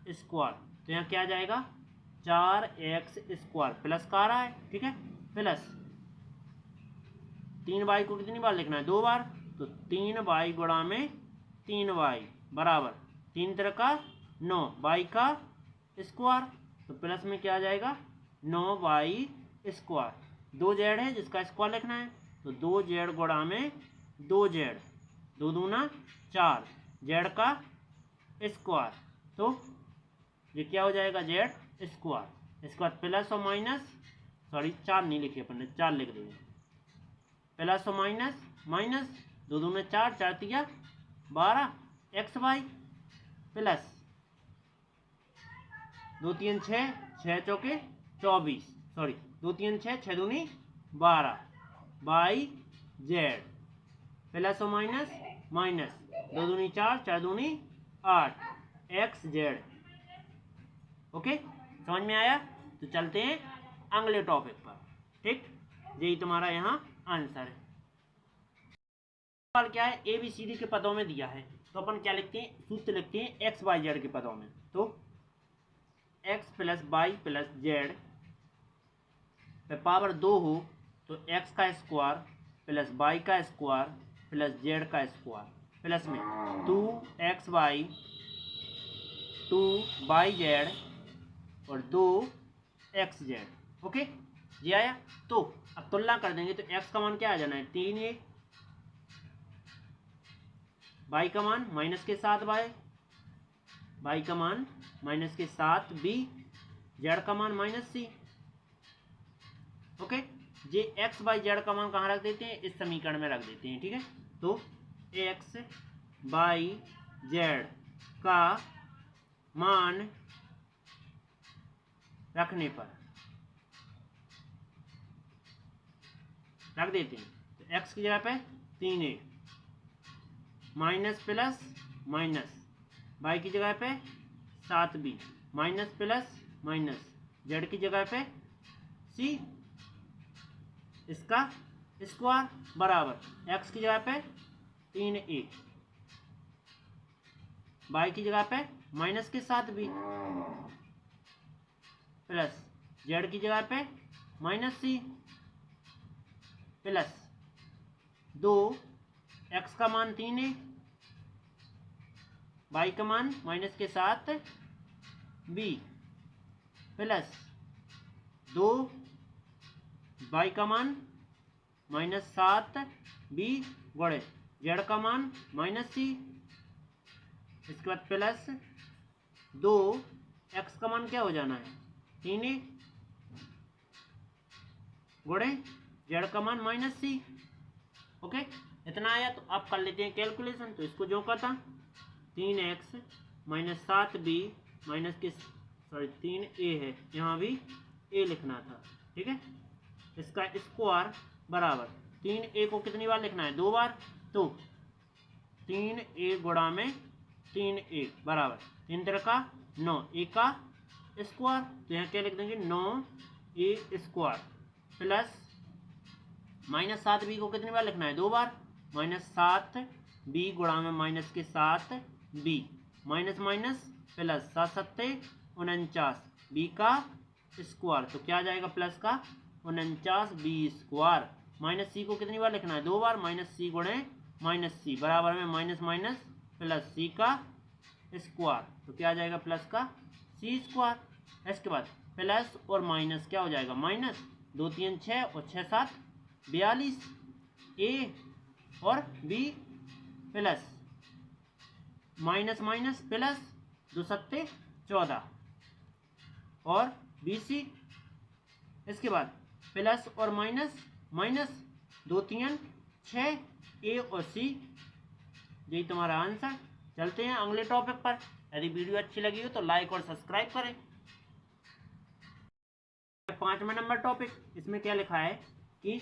स्क्वायर, तो यहाँ क्या आ जाएगा 4x स्क्वायर प्लस का आ रहा है, ठीक है, प्लस 3y को कितनी बार लिखना है 2 बार, तो 3y गुणा में 3y बराबर 3 तरह का 9 y का स्क्वायर, तो प्लस में क्या आ जाएगा 9y स्क्वायर, 2z है जिसका स्क्वायर लिखना है, तो 2z गुणा में 2z 2 दूना 4 z का स्क्वायर, तो ये क्या हो जाएगा z स्क्वायर, इसके बाद प्लस और माइनस, सॉरी 4 नहीं लिखे अपन ने 4 लिख देंगे, प्लस और माइनस माइनस 2 दूना 4 4 तिया 12 एक्स वाई प्लस 2 3 6 6 चौके 24, सॉरी 2 3 6 6 दूनी 12 बाई जेड प्लस और माइनस माइनस 2 दूनी 4 4 दूनी 8 एक्स जेड ओके, समझ में आया? तो चलते हैं अगले टॉपिक पर। ठीक, यही तुम्हारा यहाँ आंसर है। सवाल क्या है, ए बी सी डी के पदों में दिया है, तो अपन क्या लिखते हैं, सूत्र लिखते हैं एक्स वाई जेड के पदों में। तो x plus y plus z पे पावर 2 हो तो एक्स का स्क्वायर प्लस वाई का स्क्वायर प्लस जेड का स्क्वायर प्लस में 2xy 2yz और 2xz। ओके, ये आया। तो अब तुलना कर देंगे तो x का मान क्या आ जाना है, 3a, y का मान माइनस के 7y, y का मान माइनस के 7b, z का मान माइनस c। ओके, ये एक्स वाई जेड का मान कहाँ रख देते हैं, इस समीकरण में रख देते हैं। ठीक है, तो एक्स वाई जेड का मान रखने पर रख देते हैं, तो एक्स की जगह पे 3a minus plus minus, Y की जगह पे 7b minus plus minus, Z की जगह पे c इसका स्क्वायर बराबर एक्स की जगह पे 3a, वाई की जगह पे माइनस के 7b प्लस जेड की जगह पे माइनस c प्लस 2 एक्स का मान 3a, वाई का मान माइनस के 7b प्लस 2 वाई का मान माइनस 7b गुणे जेड का मान माइनस c, इसके बाद प्लस 2 एक्स का मान क्या हो जाना है, 3a गुणे जेड का मान माइनस c। ओके, इतना आया। तो अब कर लेते हैं कैलकुलेशन। तो इसको जो का था 3x माइनस 7b माइनस के 3a है, यहाँ भी a लिखना था। ठीक है, इसका स्क्वायर बराबर 3a को कितनी बार लिखना है, 2 बार। तो 3a गुणा में 3a बराबर 3 3 का 9, a का स्क्वायर। तो यहाँ क्या लिख देंगे, 9a square plus minus 7b को कितनी बार लिखना है, 2 बार। माइनस 7b गुणा में माइनस के 7b minus minus plus 7 7 49 b का स्क्वायर। तो क्या आ जाएगा, प्लस का 49b स्क्वायर। माइनस c को कितनी बार लिखना है, 2 बार। माइनस c गुणे माइनस c बराबर में माइनस माइनस प्लस c का स्क्वायर। तो क्या आ जाएगा, प्लस का c स्क्वायर। इसके बाद प्लस और माइनस क्या हो जाएगा, माइनस 2 3 6 और 6 7 42, a और b plus minus minus plus 2 7 14 और bc। इसके बाद प्लस और माइनस माइनस 2 3 6 a और c। यही तुम्हारा आंसर। चलते हैं अगले टॉपिक पर। यदि वीडियो अच्छी लगी हो तो लाइक और सब्सक्राइब करें। 5वां नंबर टॉपिक, इसमें क्या लिखा है कि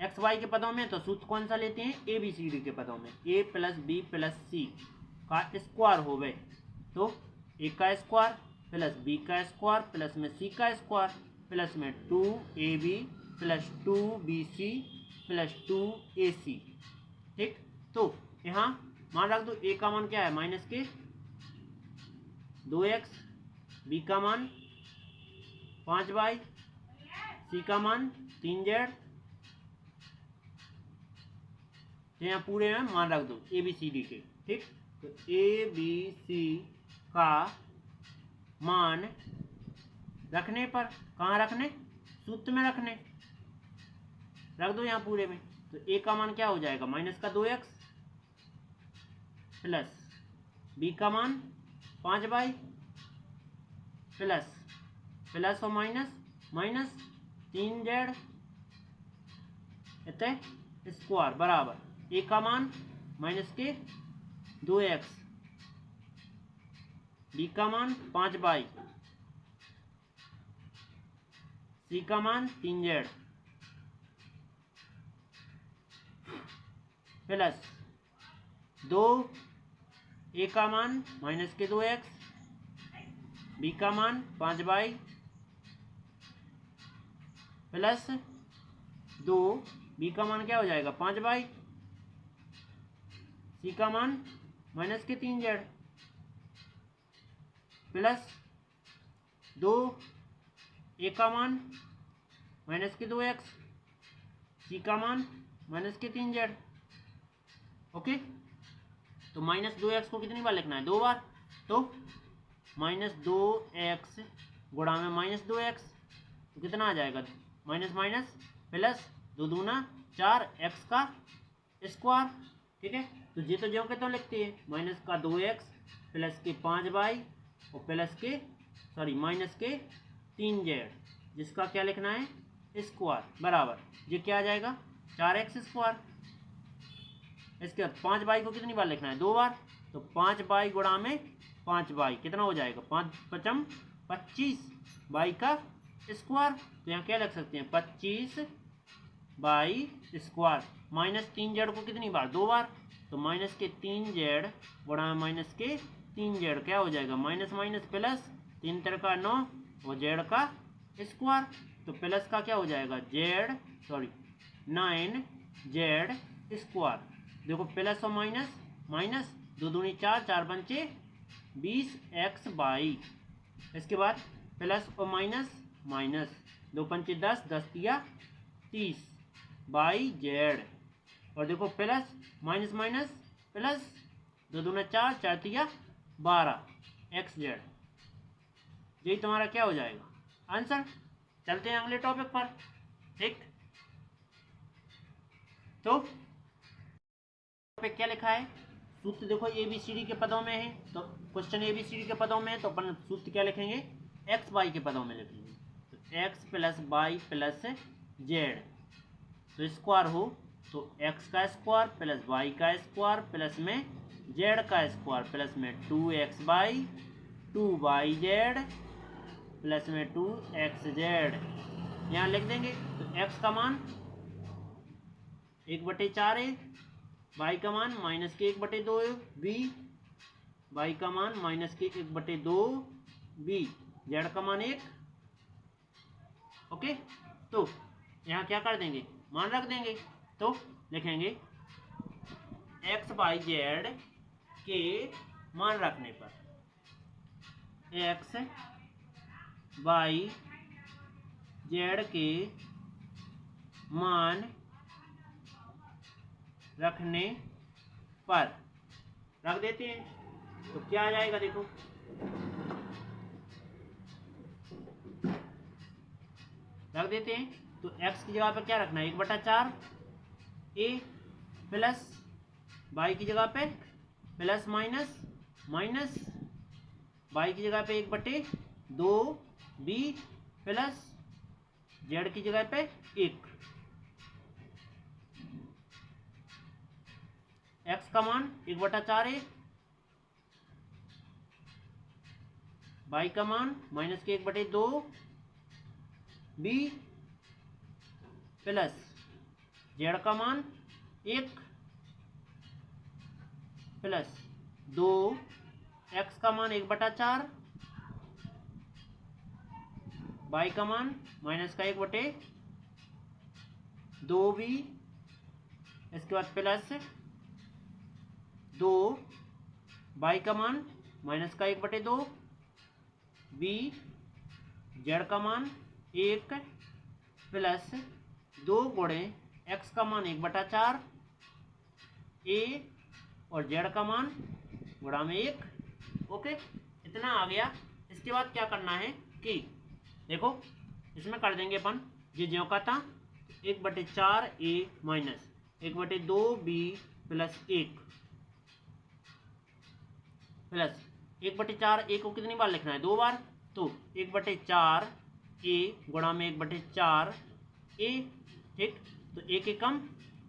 एक्स वाई के पदों में, तो सूत्र कौन सा लेते हैं, ए बी सी डी के पदों में a plus b plus c का स्क्वायर हो गए तो a का स्क्वायर प्लस b का स्क्वायर प्लस में c का स्क्वायर प्लस में 2ab plus 2bc plus 2ac। ठीक, तो यहाँ मान रख दो, a का मान क्या है, माइनस के 2x, b का मान 5y, c का मान 3z। तो यहाँ पूरे में मान रख दो ए बी सी डी के। ठीक, तो ए बी सी का मान रखने पर, कहाँ रखने, सूत्र में रखने, रख दो यहाँ पूरे में। तो ए का मान क्या हो जाएगा, माइनस का 2x प्लस बी का मान 5y प्लस प्लस और माइनस माइनस 3z इतने स्क्वायर बराबर ए का मान माइनस के 2x, बी का मान 5y, सी का मान 3z प्लस 2 ए का मान माइनस के 2x, बी का मान 5/, प्लस 2, बी का मान क्या हो जाएगा 5/, सी का मान माइनस के 3z, प्लस 2, ए का मान माइनस के 2x, सी का मान माइनस के 3z। ओके, तो -2x को कितनी बार लिखना है 2 बार, तो -2x गुणा में -2x, तो कितना आ जाएगा माइनस माइनस प्लस 2 दूना 4 x का स्क्वायर। ठीक है, तो ये तो ज्यों के तो लिखते हैं माइनस का 2x प्लस के 5/, और प्लस के माइनस के 3z, जिसका क्या लिखना है स्क्वायर, बराबर ये क्या आ जाएगा 4x स्क्वायर। इसके बाद 5/, को कितनी बार लिखना है 2 बार, तो 5/, गुणा में 5/, कितना हो जाएगा 5 5 25 बाई का स्क्वायर। तो यहाँ क्या लिख सकते हैं 25 बाई स्क्वायर। -3z को कितनी बार 2 बार, तो माइनस के 3z गुणा में माइनस के 3z, क्या हो जाएगा माइनस माइनस प्लस, 3 3 का 9, और z का स्क्वायर, तो प्लस का क्या हो जाएगा 9z स्क्वायर। देखो प्लस और माइनस, माइनस 2 दूनी 4, 4 पंचे 20x/। इसके बाद प्लस और माइनस, माइनस 2 पंचे 10, 10 तिया 30 बाई z। और देखो प्लस माइनस माइनस प्लस 2 दूना 4, 4 तिया 12xz। यही तुम्हारा क्या हो जाएगा आंसर। चलते हैं अगले टॉपिक पर। ठीक, तो टॉपिक क्या लिखा है, सूत्र देखो ABCD के पदों में है, तो क्वेश्चन ABCD के पदों में है, तो अपन सूत्र क्या लिखेंगे x y के पदों में लिखेंगे। तो x plus y plus z, तो स्क्वायर हो तो x का स्क्वायर प्लस y का स्क्वायर प्लस में z का स्क्वायर प्लस में 2x/2yz प्लस में 2xz, यहाँ लिख देंगे। तो x का मान 1/4 है, y का मान माइनस के 1/2 b, y का मान माइनस के 1/2 b, z का मान 1। ओके, तो यहाँ क्या कर देंगे मान रख देंगे, तो लिखेंगे x/z के मान रखने पर x/z के मान रखने पर रख देते हैं, तो क्या आ जाएगा देखो रख देते हैं। तो x की जगह पे क्या रखना है 1/4 a, प्लस y की जगह पे प्लस माइनस माइनस, y की जगह पे 1/2 b, प्लस z की जगह पे 1। x का मान 1/4 है, y का मान माइनस के 1/2 b, प्लस z का मान 1 प्लस 2, x का मान 1/4, y का मान माइनस का 1/2 b, इसके बाद प्लस 2, y का मान माइनस का 1/2 b, z का मान 1 प्लस 2 गुणे x का मान 1/4 a, और z का मान गुणा में 1। ओके, इतना आ गया। इसके बाद क्या करना है कि देखो इसमें कर देंगे अपन ये ज्यों का था 1/4 a minus 1/2 b plus 1, plus 1/4 a को कितनी बार लिखना है 2 बार, तो 1/4 a गुणा में 1/4 a। ठीक, तो 1 एकम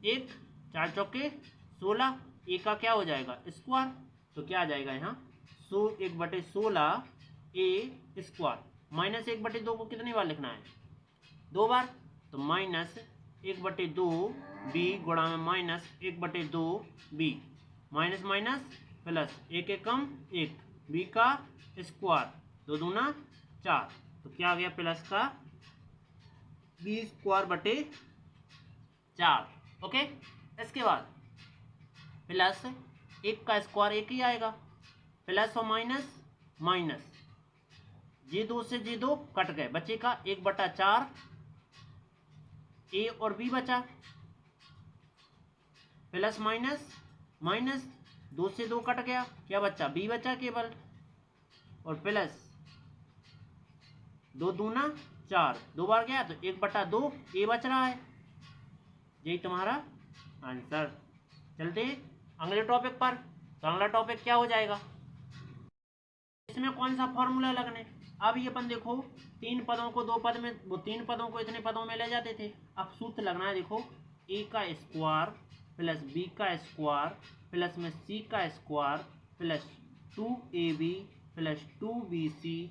1, 4 चौके 16, a का क्या हो जाएगा स्क्वायर, तो क्या आ जाएगा यहाँ 1/16 a स्क्वायर। माइनस 1/2 को कितनी बार लिखना है 2 बार, तो माइनस 1/2 b गुणा में minus 1/2 b, minus minus plus 1 एकम 1 b का स्क्वायर, 2 दूना 4, तो क्या आ गया प्लस का बी स्क्वायर बटे 4। ओके, इसके बाद प्लस 1 का स्क्वायर 1 ही आएगा, प्लस और माइनस माइनस, ये 2 से ये 2 कट गए, बचेगा 1/4 ए और बी बचा, प्लस माइनस माइनस, 2 से 2 कट गया, क्या बचा बी बचा केवल, और प्लस 2 दूना 4, 2 बार गया तो 1/2 ए बच रहा है। यही तुम्हारा आंसर। चलते हैं अगले टॉपिक पर। तो अगला टॉपिक क्या हो जाएगा, इसमें कौन सा फॉर्मूला लगने। अब ये अपन देखो 3 पदों को 2 पद में, वो 3 पदों को इतने पदों में ले जाते थे। अब सूत्र लगना है, देखो ए का स्क्वायर प्लस बी का स्क्वायर प्लस में सी का square plus 2ab plus 2bc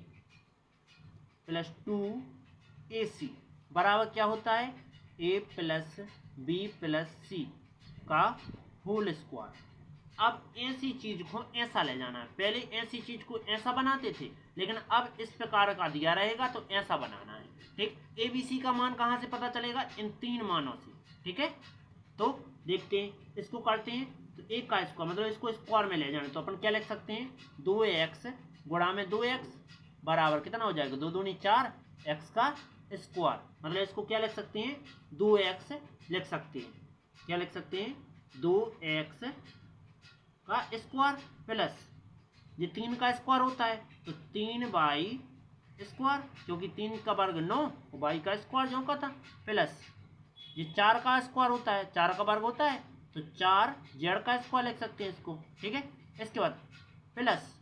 plus 2ac बराबर क्या होता है, a plus b plus c का होल स्क्वायर। अब ऐसी चीज को ऐसा ले जाना है, पहले ऐसी चीज को ऐसा बनाते थे, लेकिन अब इस प्रकार का दिया रहेगा तो ऐसा बनाना है। ठीक, ए बी सी का मान कहाँ से पता चलेगा, इन 3 मानों से। ठीक है, तो देखते हैं, इसको करते हैं। तो एक का स्क्वायर मतलब इसको स्क्वायर में ले जाना, तो अपन क्या लिख सकते हैं, 2x गुणा में 2x बराबर कितना हो जाएगा, 2 दूनी 4 x का स्क्वायर, मतलब इसको क्या लिख सकते हैं, 2x लिख सकते हैं। क्या लिख सकते हैं, 2x का स्क्वायर प्लस ये 3 का स्क्वायर होता है तो 3y स्क्वायर, क्योंकि 3 का वर्ग 9 और y का स्क्वायर जो का था, प्लस ये 4 का स्क्वायर होता है, 4 का वर्ग होता है तो 4z का स्क्वायर लिख सकते हैं इसको। ठीक है, इसके बाद प्लस,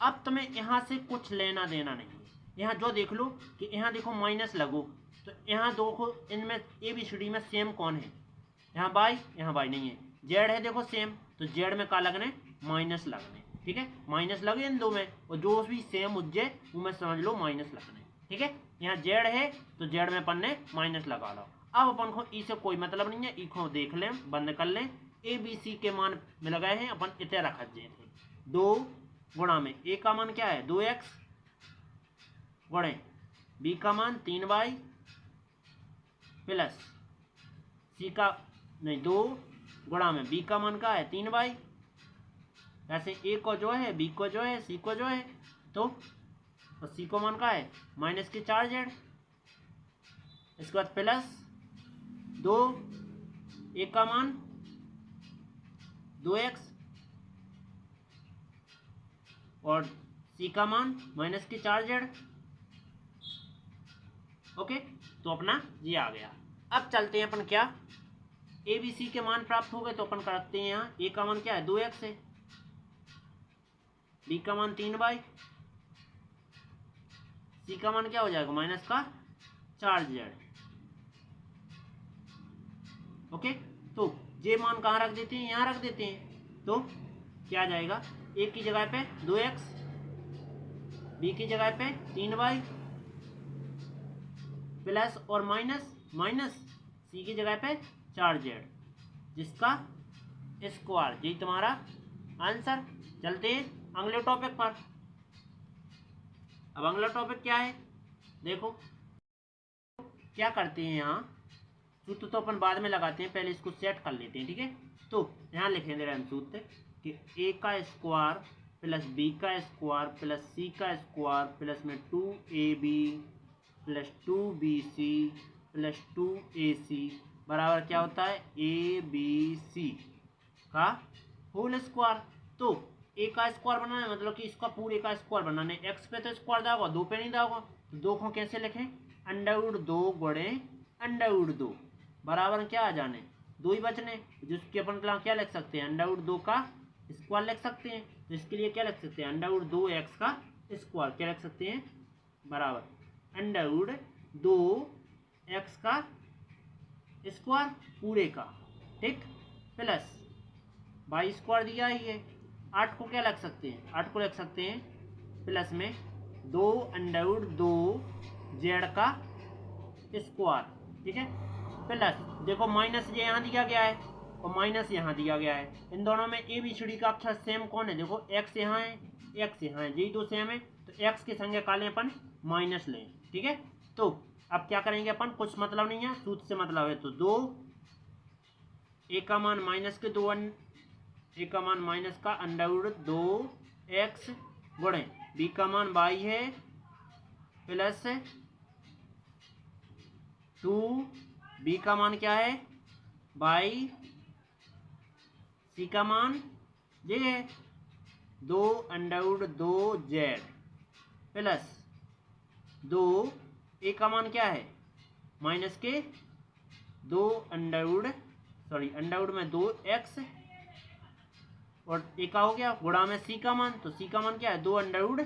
अब तुम्हें यहाँ से कुछ लेना देना नहीं है। यहाँ जो देख लो कि यहाँ देखो माइनस लगो, तो यहाँ देखो इनमें ए बी सी डी में सेम कौन है, यहाँ y नहीं है, z है देखो सेम, तो z में का लगने, माइनस लगने। ठीक है, माइनस लगे इन 2 में, और जो भी सेम उज्जे वो में समझ लो माइनस लगने। ठीक है, यहाँ z है तो z में अपन ने माइनस लगा लो। अब अपन को ई से कोई मतलब नहीं है, ई को देख लें, बंद कर लें। ए बी सी के मान में लगाए हैं अपन, इतने रख दिए थे। 2 गुणा में ए का मान क्या है, 2x गुणे बी का मान 3y प्लस सी का नहीं 2 गुणा में बी का मान क्या है, 3y, ऐसे ए को जो है, बी को जो है, सी को जो है, तो सी को मान का है माइनस के 4z। इसके बाद प्लस 2 ए का मान 2x और सी का मान माइनस के 4z। ओके, तो अपना ये आ गया। अब चलते हैं अपन क्या, ए बी सी के मान प्राप्त हो गए तो अपन करते हैं यहाँ, ए का मान क्या है 2x है, बी का मान 3y, सी का मान क्या हो जाएगा माइनस का 4z। ओके, तो ये मान कहाँ रख देते हैं, यहाँ रख देते हैं, तो क्या आ जाएगा, ए की जगह पे 2x, बी की जगह पे 3y प्लस और माइनस माइनस, सी की जगह पे 4z, जिसका स्क्वायर। यही तुम्हारा आंसर। चलते हैं अगले टॉपिक पर। अब अगला टॉपिक क्या है, देखो क्या करते हैं, यहाँ सूत्र तो अपन बाद में लगाते हैं, पहले इसको सेट कर लेते हैं। ठीक है, तो यहाँ लिखेंगे हम सूत्र कि ए का स्क्वायर प्लस बी का स्क्वायर प्लस सी का स्क्वायर प्लस में 2ab plus 2bc plus 2ac बराबर क्या होता है, abc का होल स्क्वायर। तो ए का स्क्वायर बनाना है, मतलब कि इसका पूरे का स्क्वायर बनाना है। एक्स पे तो स्क्वायर दाओगा, 2 पे नहीं दाओगा, तो 2 को कैसे लिखें, √2 गुणे √2 बराबर क्या आ जाने, 2 ही बचने, जिसके अपन क्या लिख सकते हैं, √2 का स्क्वायर लिख सकते हैं। तो इसके लिए क्या लिख सकते हैं, √2x का स्क्वायर क्या लिख सकते हैं, बराबर √2x का स्क्वायर पूरे का, ठीक, प्लस y स्क्वायर दिया ही है, 8 को क्या लिख सकते हैं, 8 को लिख सकते हैं प्लस में 2√2z का स्क्वायर। ठीक है, प्लस देखो माइनस ये यहाँ दिया गया है और माइनस यहाँ दिया गया है, इन दोनों में ए बी सी डी का अक्षर सेम कौन है, देखो x यहाँ है, x यहाँ है, यही तो सेम है, तो एक्स की संज्ञा का लें अपन माइनस लें, ठीक है। तो अब क्या करेंगे अपन, कुछ मतलब नहीं है, सूत्र से मतलब है। तो दो ए का मान माइनस के ए का मान माइनस का अंडर दो एक्स गुणे बी का मान वाई है प्लस 2 बी का मान क्या है वाई, सी का मान ये है 2 अंडर दो जेड प्लस 2 ए का मान क्या है माइनस के 2 अंडर में 2 एक्स और ए का हो गया गुणा में सी का मान, तो सी का मान क्या है 2 अंडर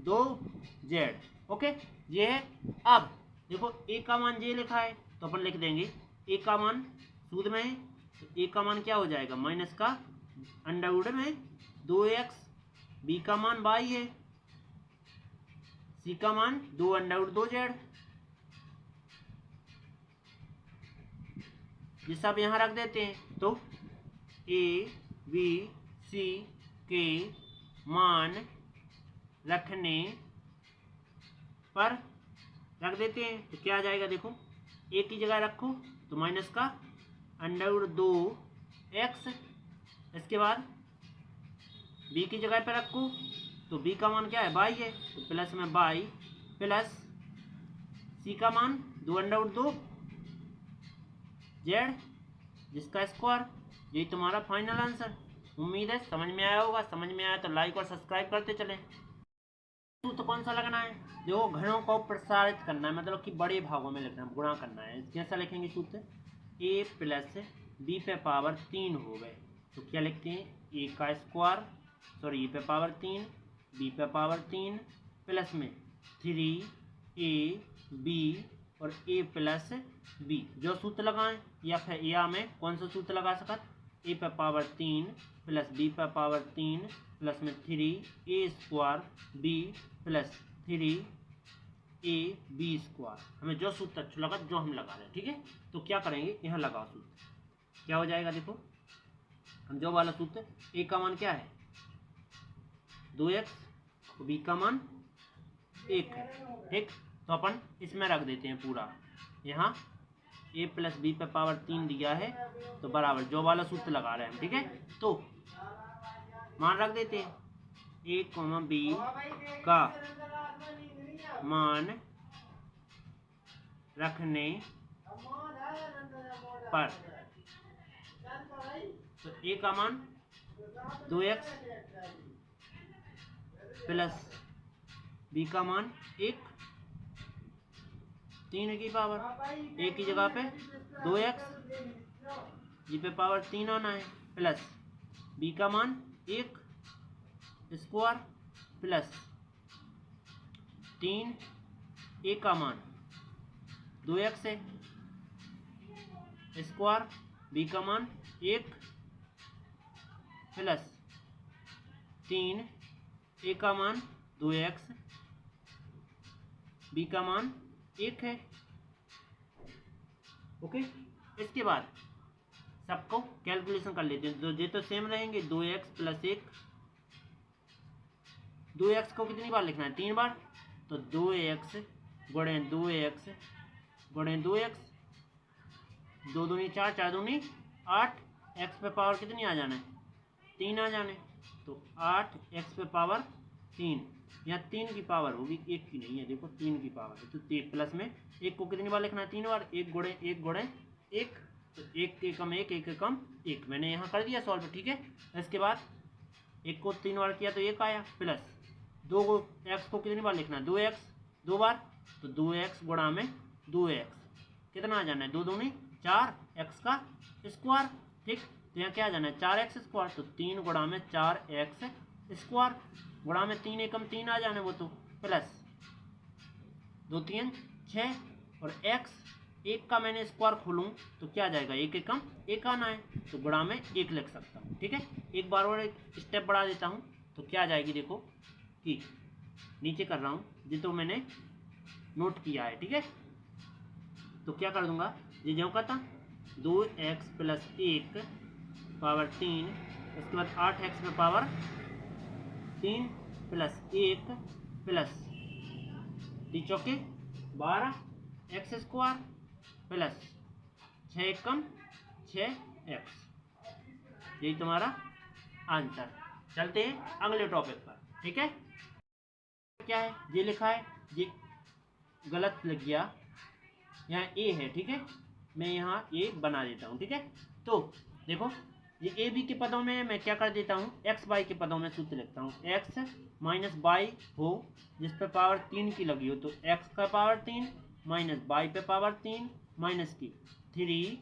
2 जेड। ओके, ये है। अब देखो ए का मान ये लिखा है तो अपन लिख देंगे ए का मान सूत्र में है, तो ए का मान क्या हो जाएगा माइनस का अंडर में 2x, बी का मान वाई है, सी का मान 2 अंडर 2 जेड। ये सब यहाँ रख देते हैं। तो ए बी सी के मान रखने पर रख देते हैं तो क्या आ जाएगा, देखो ए की जगह रखो तो माइनस का अंडर 2 एक्स, इसके बाद बी की जगह पर रखो तो बी का मान क्या है बाई है, तो प्लस में बाई प्लस सी का मान 2 अंडर 2 जेड जिसका स्क्वायर। यही तुम्हारा फाइनल आंसर। उम्मीद है समझ में आया होगा। समझ में आया तो लाइक और सब्सक्राइब करते चलें। सूत्र कौन सा लगना है, देखो घनों को प्रसारित करना है, मतलब कि बड़े भागों में लिखना है, गुणा करना है। कैसा लिखेंगे सूत्र, ए प्लस बी पे पावर 3 हो गए तो क्या लिखते हैं ए का स्क्वायर, सॉरी ए पे पावर 3 बी पे पावर 3 प्लस में 3 ए बी और ए प्लस बी। जो सूत्र लगाएं या फिर या में कौन सा सूत्र लगा सकत, ए पे पावर 3 प्लस बी पे पावर 3 प्लस में 3 A square B plus 3 A B square. हमें जो सूत्र अच्छा लगा जो हम लगा रहे हैं, ठीक है। तो क्या करेंगे, यहाँ लगाओ सूत्र, क्या हो जाएगा, देखो हम जो वाला सूत्र ए का मान क्या है 2x, बी का मान 1 है, ठीक। तो अपन इसमें रख देते हैं पूरा, यहाँ ए प्लस बी पे पावर 3 दिया है तो बराबर जो वाला सूत्र लगा रहे हैं हम, ठीक है। तो मान रख देते हैं ए कॉमा बी का मान रखने पर, तो ए का मान 2x प्लस बी का मान 1, 3 की पावर ए की जगह पे 2x, जी पे पावर 3 आना है प्लस बी का मान 1 स्क्वायर प्लस 3 ए का मान 2x है स्क्वायर, बी का मान 1 प्लस 3 ए का मान 2x, बी का मान 1 है। ओके, इसके बाद सबको कैलकुलेशन कर लेते हैं। तो ये तो सेम रहेंगे 2x प्लस 1, 2x को कितनी बार लिखना है 3 बार, तो 2x गुणे 2x गुणे 2x, 2 दूनी 4, 4 दूनी 8, x पे पावर कितनी आ जाना है 3 आ जाने, तो 8 x पे पावर 3, यहाँ 3 की पावर होगी 1 की नहीं है, देखो 3 की पावर है, तो प्लस में 1 को कितनी बार लिखना है 3 बार, 1 गुणे 1 गुणे 1, तो 1 के कम 1, 1 के कम 1, मैंने यहाँ कर दिया सॉल्व, ठीक है। इसके बाद 1 को 3 बार किया तो 1 आया प्लस 2 को x को कितनी बार लिखना है 2x 2 बार, तो 2x गुणा में 2x कितना आ जाना है 2 दूनी 4 x का स्क्वायर, ठीक। तो यहाँ क्या आ जाना है 4x स्क्वायर, तो 3 गुणा में 4x स्क्वायर गुणा में 3 एकम 3 आ जाने वो, तो प्लस 2 3 6 और x 1 का मैंने स्क्वायर खोलूँ तो क्या आ जाएगा 1 एकम 1 आना है, तो गुणा में 1 लिख सकता हूँ, ठीक है। एक बार और एक स्टेप बढ़ा देता हूँ तो क्या आ जाएगी, देखो कि नीचे कर रहा हूँ जी तो मैंने नोट किया है, ठीक है। तो क्या कर दूंगा, ये जो कहता 2x प्लस 1 पावर 3, उसके बाद 8x में पावर 3 प्लस 1 प्लस 3 चौके 12 एक्स स्क्वायर प्लस 6 एकम 6 एक्स। यही तुम्हारा आंसर। चलते हैं अगले टॉपिक पर, ठीक है। क्या है ये लिखा है, ये गलत लग गया, यहाँ ए है, ठीक है, मैं यहाँ ए बना देता हूँ, ठीक है। तो देखो ये ए बी के पदों में मैं क्या कर देता हूँ, एक्स वाई के पदों में सूत्र लिखता हूँ। एक्स माइनस वाई हो जिस पे पावर 3 की लगी हो, तो एक्स का पावर 3 माइनस वाई पे पावर 3 माइनस की 3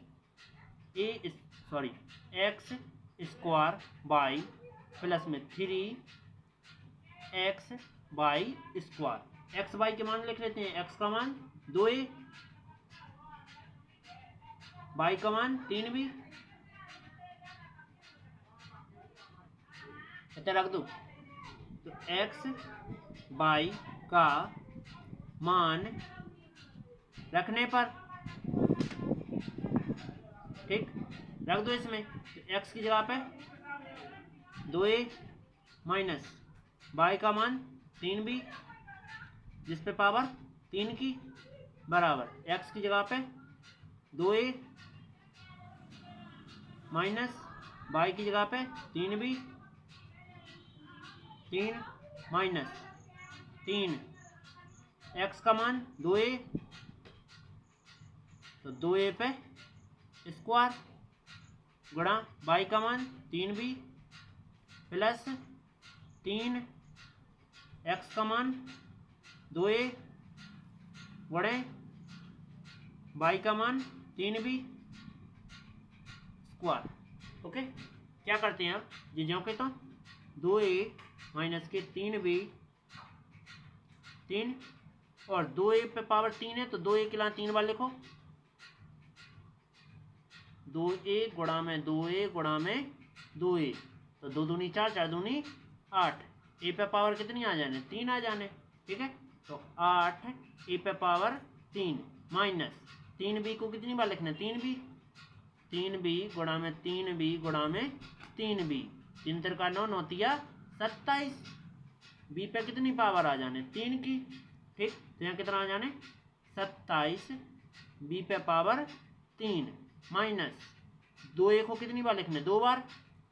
एक्स स्क्वायर वाई प्लस में 3 x y square. X y के मान लिख लेते हैं। एक्स का मान 2a, वाई का मान 3b, इतना रख दो। तो एक्स वाई का मान रखने पर, ठीक, रख दो इसमें। तो एक्स की जगह पे 2a माइनस वाई का मान 3b जिस पे पावर 3 की बराबर एक्स की जगह पे 2a माइनस वाई की जगह पे 3b, 3 माइनस 3 एक्स का मान 2a, तो 2a पे स्क्वायर गुणा वाई का मान 3b प्लस 3 एक्स का मान 2a गुणे वाई का मान 3b स्क्वायर। ओके, क्या करते हैं अब, ये जो कहता हूँ 2a माइनस के 3b 3 और 2a पे पावर 3 है, तो 2a के लिए 3 बार लिखो। 2a गुणा में 2a गुणा में 2a, तो 2 दूनी 4, 4 दूनी 8। ए पे पावर कितनी आ जाने, 3 आ जाने, ठीक है। तो 8 ए पे पावर 3 माइनस 3b को कितनी बार लिखना है, 3b, 3b गुणा में 3b गुणा में 3b, 3 तिरका 9, 9 तिया 27, बी पे कितनी पावर आ जाने, 3 की, ठीक। तो यहाँ कितना आ जाने 27, बी पे पावर 3 माइनस 2a को कितनी बार लिखने, 2 बार,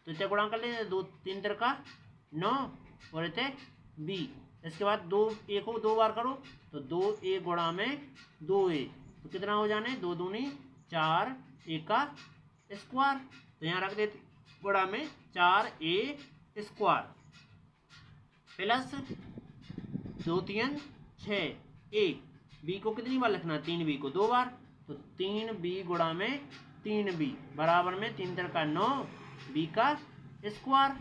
तो इसे गुणा कर लेते, 2 3 तिरका 9 और इसे b। इसके बाद 2a को 2 बार करो, तो 2a गुणा में 2a, तो कितना हो जाने, 2 दूनी 4, a का स्क्वायर, तो यहाँ रख देते गुणा में 4a square plus 2 3 6 a, b को कितनी बार लिखना है, 3b को 2 बार, तो 3b गुणा में 3b बराबर में 3 तिरका 9 b का स्क्वायर,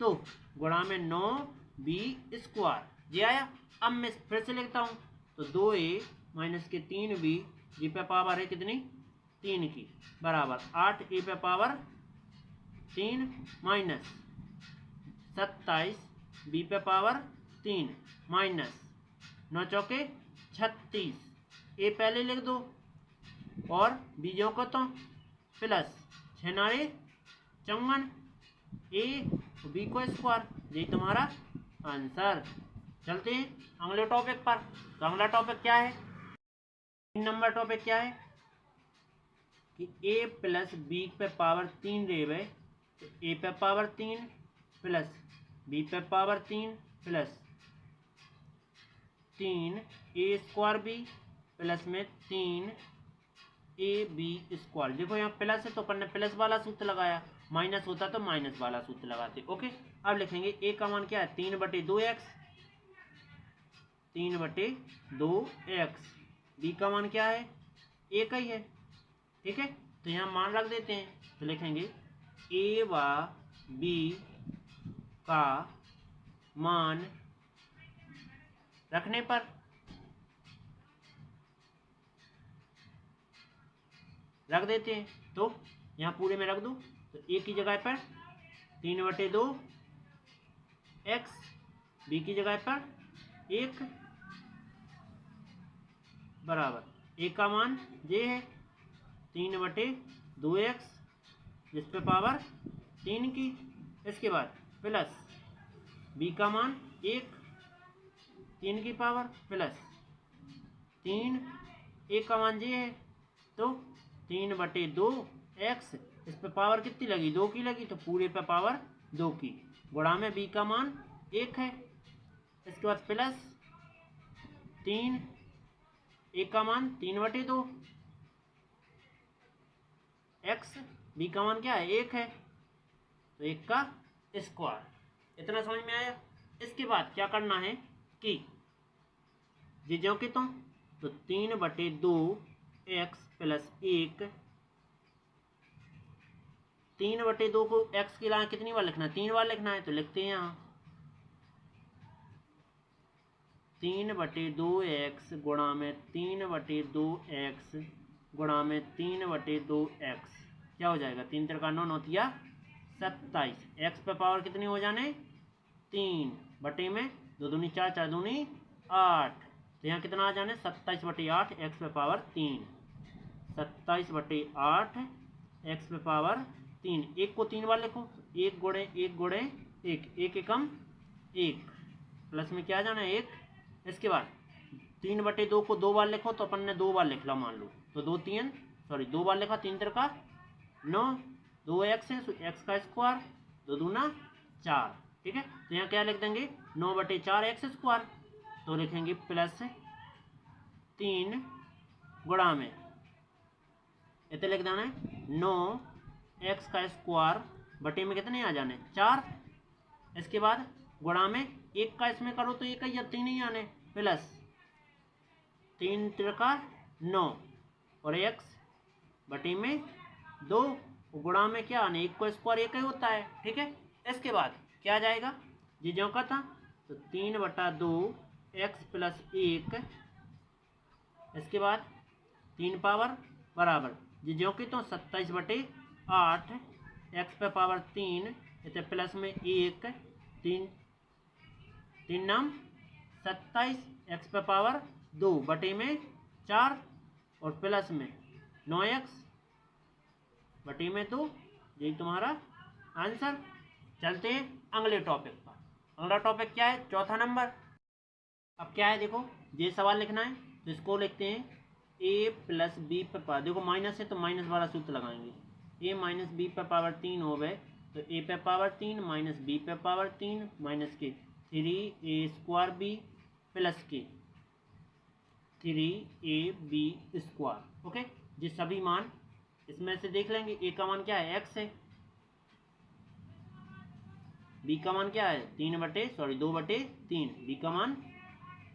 तो गुणा में 9b स्क्वायर। ये आया। अब मैं फिर से लिखता हूँ, तो 2a माइनस के 3b जी पे पावर है कितनी, 3 की बराबर 8a पे पावर 3 माइनस 27 b पे पावर 3 माइनस 9 चौके 36, ए पहले लिख दो और बी जो को तो प्लस 6 नारे 54, ए बी को स्क्वायर। यही तुम्हारा आंसर। चलते हैं अगले टॉपिक पर। तो अगला टॉपिक क्या है, 3 नंबर टॉपिक क्या है कि ए प्लस बी पे पावर 3 देवे, तो ए पे पावर 3 प्लस बी पे power 3 plus 3 A square B plus में 3 ए बी स्क्वायर। देखो यहाँ प्लस है तो अपन ने प्लस वाला सूत्र लगाया, माइनस होता तो माइनस वाला सूत्र लगाते। ओके, अब लिखेंगे ए का मान क्या है, 3/2x, 3/2x। बी का मान क्या है, ए का ही है, ठीक है। तो यहाँ मान रख देते हैं, तो लिखेंगे ए व बी का मान रखने पर रख देते हैं, तो यहाँ पूरे में रख दो, तो ए की जगह पर 3/2x, बी की जगह पर 1 बराबर ए का मान ये है 3/2x जिस पे पावर 3 की, इसके बाद प्लस बी का मान 1 3 की पावर प्लस 3, एक का मान जे है तो 3/2 x, इस पे पावर कितनी लगी, 2 की लगी, तो पूरे पे पावर 2 की, गुणा में b का मान 1 है। इसके बाद प्लस 3, एक का मान 3/2 x, b का मान क्या है 1 है, तो 1 का स्क्वायर। इतना समझ में आया। इसके बाद क्या करना है कि जी जो कि तो 3/2 x प्लस 1, 3/2 को x की लाइन कितनी बार लिखना है, 3 बार लिखना है, तो लिखते हैं यहाँ 3/2 x गुणा में 3/2 x गुणा में 3/2 x, क्या हो जाएगा, 3 3 9 9 27, x पे पावर कितनी हो जाने 3 बटे में 2 दूनी 4 4 दूनी 8, तो यहाँ कितना आ जाने 27/8 x पे पावर 3, 27/8 x पे पावर 3। एक को 3 बार लिखो, 1 गुणे 1 गुणे 1, 1 एकम 1, प्लस में क्या आ जाना 1। इसके बाद 3/2 को 2 बार लिखो, तो अपन ने 2 बार लिख ला मान लो, तो 2 बार लिखा, 3 3 9, 2x है, x का स्क्वायर, 2 दूना 4, ठीक है। तो यहाँ क्या लिख देंगे 9/4 x स्क्वायर, तो लिखेंगे प्लस 3 गुणा में, इतने लिख देना है 9 x का स्क्वायर बटे में कितने आ जाने 4। इसके बाद गुणा में 1 का इसमें करो तो 1 ही या 3 ही आने, प्लस 3 3 9 और x बटे में 2, गुणा में क्या आने 1 को स्क्वायर 1 ही होता है, ठीक है। इसके बाद क्या आ जाएगा जी जो का था, तो 3/2 x प्लस 1, इसके बाद 3 पावर बराबर जी जो कि तो 27/8 x पे पावर 3, इसे प्लस में 1, 3 नाम 27 x पे पावर 2 बटे में 4 और प्लस में 9x बटे में 2, यही तुम्हारा आंसर। चलते हैं अगले टॉपिक पर। अगला टॉपिक क्या है, चौथा नंबर। अब क्या है देखो, ये सवाल लिखना है, तो इसको लिखते हैं a प्लस बी पे पावर, देखो माइनस है तो माइनस वाला सूत्र लगाएंगे, a माइनस बी पे पावर 3 हो गए, तो a पे पावर 3 माइनस b पे पावर 3 माइनस के 3a² b प्लस के 3ab स्क्वायर। ओके, ये सभी मान इसमें से देख लेंगे। a का मान क्या है x है, b का मान क्या है 2/3, b का मान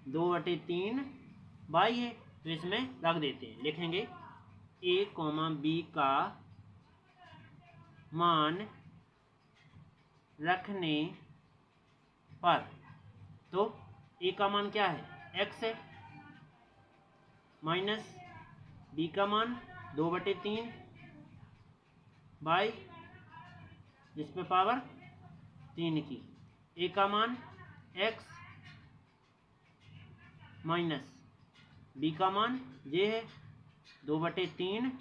2/3 y है, तो इसमें रख देते हैं, लिखेंगे a, b का मान रखने पर, तो a का मान क्या है x है, माइनस b का मान 2/3 बाई जिस पे पावर 3 की, a का मान x माइनस b का मान ये है 2/3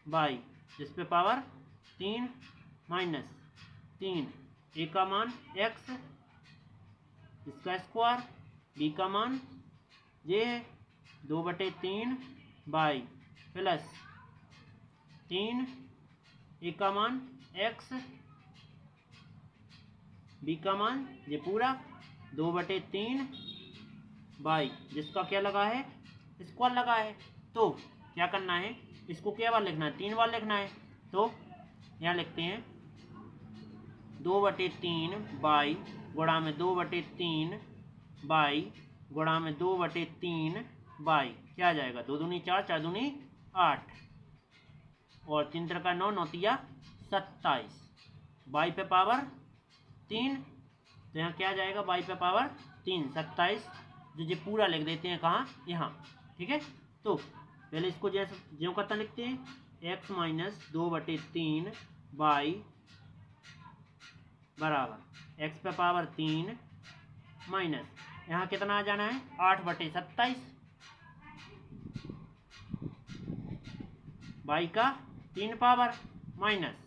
बाई जिस पे पावर 3 माइनस 3, a का मान x इसका स्क्वायर, b का मान ये है 2/3 बाई प्लस 3, a का मान x, b का मान ये पूरा 2/3 बाई जिसका क्या लगा है स्क्वायर लगा है। तो क्या करना है, इसको क्या बार लिखना है 3 बार लिखना है, तो यहाँ लिखते हैं 2/3 बाई गुणा में 2/3 बाई गुणा में 2/3 बाई, क्या आ जाएगा 2 दूनी 4 4 दूनी 8 और 3 3 9 9 27, बाई पे पावर 3, तो यहाँ क्या आ जाएगा बाई पे पावर 3 27, जो पूरा लिख देते हैं कहाँ यहाँ, ठीक है। तो पहले इसको जैसे ज्यों करता लिखते हैं x माइनस 2/3 बाई बराबर x पे पावर 3 माइनस यहाँ कितना आ जाना है 8/27 बाई का 3 पावर माइनस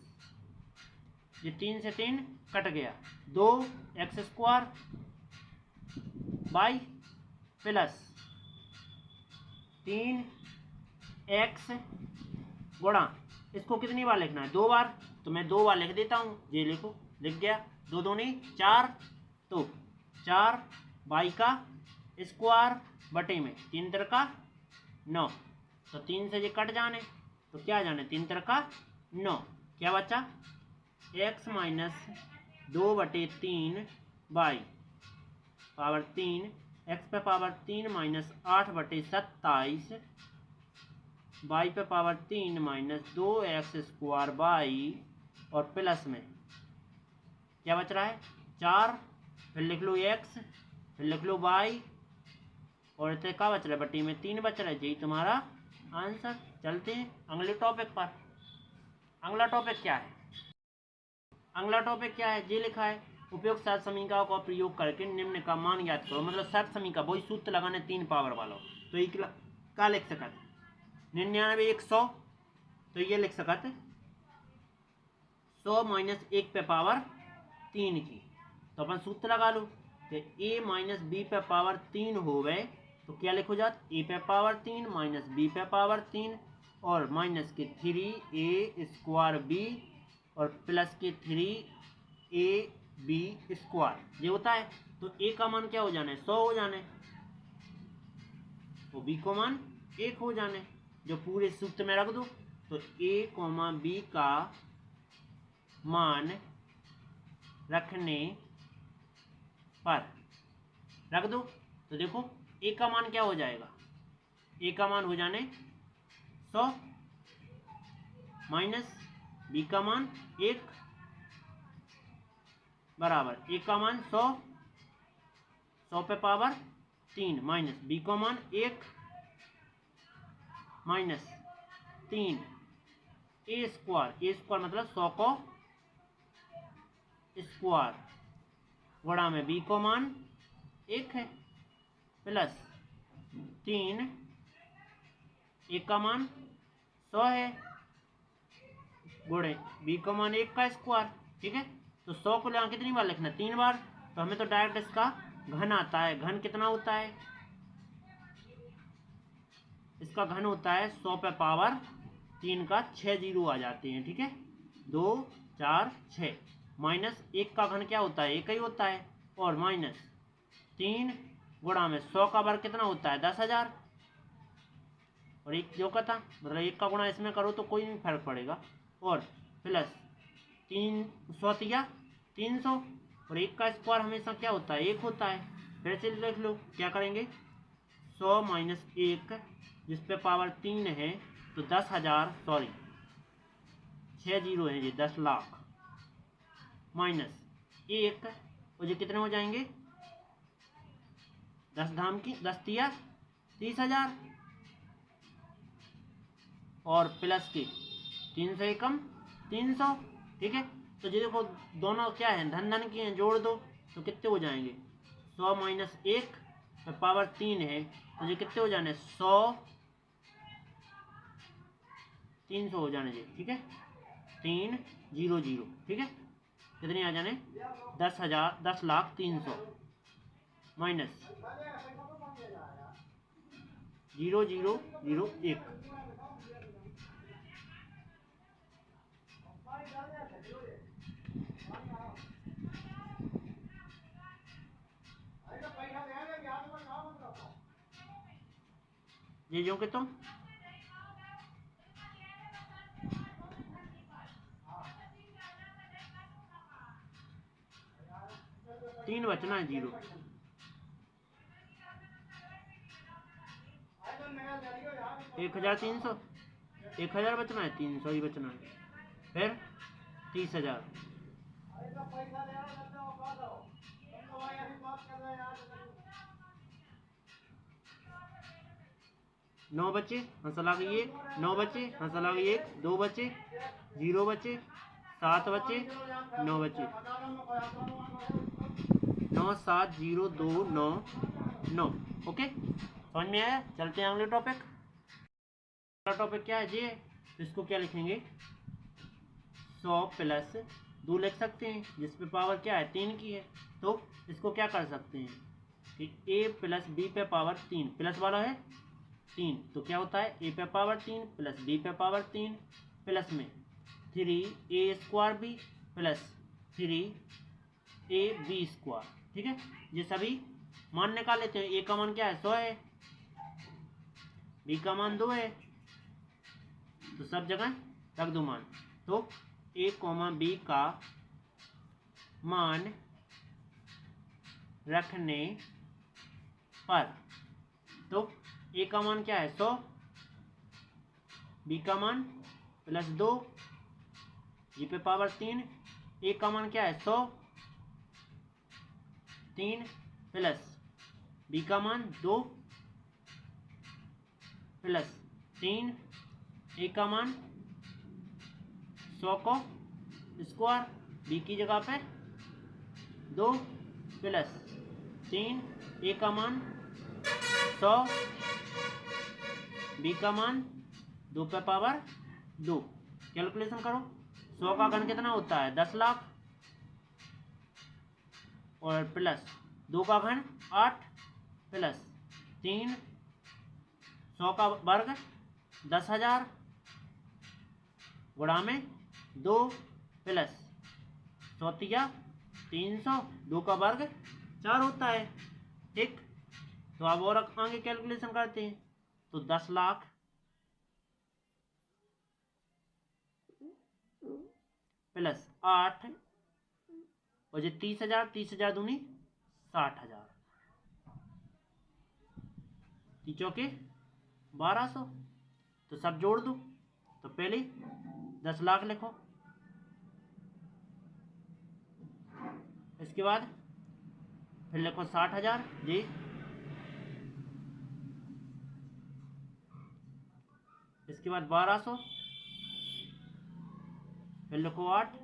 ये 3 से 3 कट गया 2 x square by plus 3x गुणा, इसको कितनी बार लिखना है? 2 बार, तो मैं 2 बार लिख देता हूँ। ये लिखो, लिख गया। 2 दूनी 4, तो 4 y का स्क्वायर बटे में 3 तिरका 9, तो 3 से ये कट जाने, तो क्या जाने 3 तिरका 9, क्या बचा? x minus 2/3 y power 3, x पे पावर 3 माइनस 8/27 y पे power 3 minus 2x square y, और प्लस में क्या बच रहा है? 4, फिर लिख लो x, फिर लिख लो y, और इसे क्या बच रहा है? बटी में 3 बच रहा है। यही तुम्हारा आंसर। चलते हैं अगले टॉपिक पर। अगला टॉपिक क्या है? अगला टॉपिक क्या है? ये लिखा है उपयुक्त सात समीकरणों का प्रयोग करके निम्न का मान ज्ञात करो। मतलब सात समीकरण, वही सूत्र लगाने 3 पावर वालों। तो एक का लिख सकते 99 1 100, तो ये लिख सकते 100 माइनस 1 पे पावर 3 की, तो अपन सूत्र लगा लो। तो a माइनस बी पे पावर 3 हो गए, तो क्या लिखो जात? a पे पावर 3 माइनस b पे पावर 3 और माइनस के 3a स्क्वायर b और प्लस के 3ab स्क्वायर, ये होता है। तो a का मान क्या हो जाना है? 100 हो जाना है, तो b को मान 1 हो जाना है। जो पूरे सूत्र में रख दो, तो a, b का मान रखने पर रख दो, तो देखो a का मान क्या हो जाएगा? a का मान हो जाने 100 माइनस b का मान 1 बराबर a का मान 100 पे पावर 3 माइनस b का मान 1 माइनस 3 a स्क्वायर मतलब 100 को स्क्वायर गुणा में b को मान 1 है, प्लस 3 a का मान 100 है गुणे b का मान 1 का स्क्वायर। ठीक है, तो 100 को यहाँ कितनी बार लिखना? 3 बार। तो हमें तो डायरेक्ट इसका घन आता है। घन कितना होता है? इसका घन होता है 100 पे पावर 3 का 6 जीरो आ जाते हैं। ठीक है, 2 4 6 माइनस 1 का घन क्या होता है? 1 ही होता है, और माइनस 3 गुणा में 100 का वर्ग कितना होता है? 10,000, और एक जो का था, मतलब 1 का गुणा इसमें करो तो कोई नहीं फर्क पड़ेगा, और प्लस 300 300, और 1 का स्क्वायर हमेशा क्या होता है? 1 होता है। फिर से लिख लो, क्या करेंगे? 100 माइनस 1 जिस पे पावर 3 है, तो 10,000, सॉरी 6 जीरो है ये, 10 लाख माइनस 1, और ये कितने हो जाएंगे? 10 धाम की 10 तिया 30,000, और प्लस के 3 से कम 300। ठीक है, तो ये देखो दोनों क्या है? धन धन की हैं, जोड़ दो तो कितने हो जाएंगे? 100 माइनस 1 पावर 3 है, तो ये कितने हो जाने? 100 300 हो जाने जी। ठीक है, 300। ठीक है, कितने आ जाने? 10,000 10,03,000 माइनस 0001। ये जो कि तुम 3 बचना है, 0 1,300 1,000 बचना है, 300 ही बचना है, फिर 30,000। नौ बचे हंसला गई 1, 9 बचे हंसला गई 1, 2 बचे 0 बचे 7 बचे 9 बचे 9 7 0 2 9 9। ओके, समझ में आया? चलते हैं अगले टॉपिक। अगला टॉपिक क्या है? ये इसको क्या लिखेंगे? 100 प्लस 2 लिख सकते हैं, जिस पे पावर क्या है? 3 की है। तो इसको क्या कर सकते हैं ए प्लस बी पे पावर 3 प्लस वाला है 3, तो क्या होता है ए पे पावर 3 प्लस बी पे पावर 3 प्लस में 3a² बी प्लस 3ab²। ठीक है, ये सभी मान निकाल लेते हैं। ए का मान क्या है 100 है, बी का मान 2 है, तो सब जगह रख दो मान। तो ए कॉमा बी का मान रखने पर, तो ए का मान क्या है 100, बी का मान प्लस 2, जी पे पावर 3, ए का मान क्या है 100 3 प्लस बी का मान 2 प्लस 3, ए का मान 100 को स्क्वायर, बी की जगह पे 2 प्लस 3, ए का मान 100, बी का मान 2 पे पावर 2। कैलकुलेशन करो, 100 का घन कितना होता है 10 लाख, और प्लस 2 का घन 8 प्लस 3 100 का वर्ग 10,000 गुणा में 2 प्लस 100 300, 2 का वर्ग 4 होता है। ठीक, तो अब और आगे कैलकुलेशन करते हैं। तो 10 लाख प्लस 8 और ये 30,000, 30,000 दूनी 60,000, 3 चौके 1200, तो सब जोड़ दो। तो पहले 10 लाख लिखो, इसके बाद फिर लिखो 60,000 जी, इसके बाद 1200, फिर लिखो 8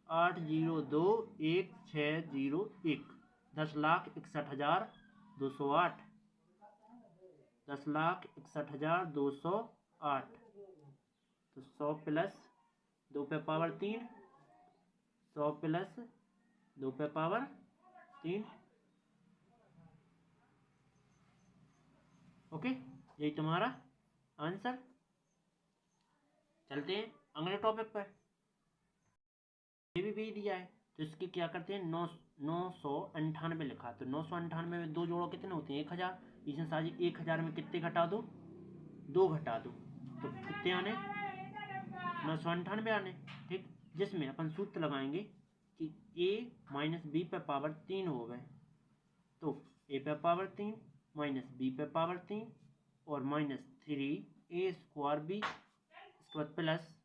8021601, 10,61,208, 10,61,208, तो 100 प्लस 2 पे पावर 3, 100 प्लस 2 पे पावर 3। ओके, यही तुम्हारा आंसर। चलते हैं अगले टॉपिक पर। ये भी दिया है, तो इसकी क्या करते हैं 998 लिखा, तो 998 में 2 जोड़ो कितने होते हैं 1000, इसमें साजी 1000 में कितने घटा दो 2 घटा दो, तो कितने आने 998 आने। ठीक, जिसमें अपन सूत्र लगाएंगे कि a माइनस बी पे पावर 3 हो गए, तो a पे पावर 3 माइनस बी पे पावर 3 और माइनस 3a² बी, इसके बाद प्लस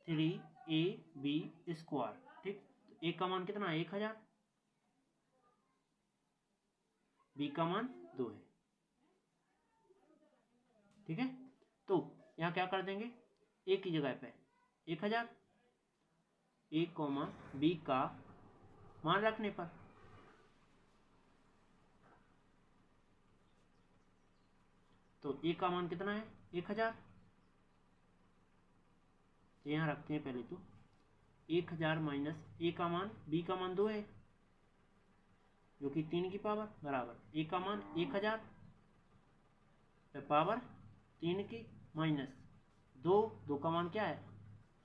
3ab²। ठीक, तो a का मान कितना है 1000, बी का मान 2 है। ठीक है, तो यहाँ क्या कर देंगे a की जगह पे 1000, a कॉमा बी का मान रखने पर, तो a का मान कितना है 1000, तो यहाँ रखते हैं पहले तो 1000 माइनस a का मान, b का मान 2 है जो कि 3 की पावर बराबर a का मान 1000 पे पावर 3 की माइनस 2 का मान क्या है,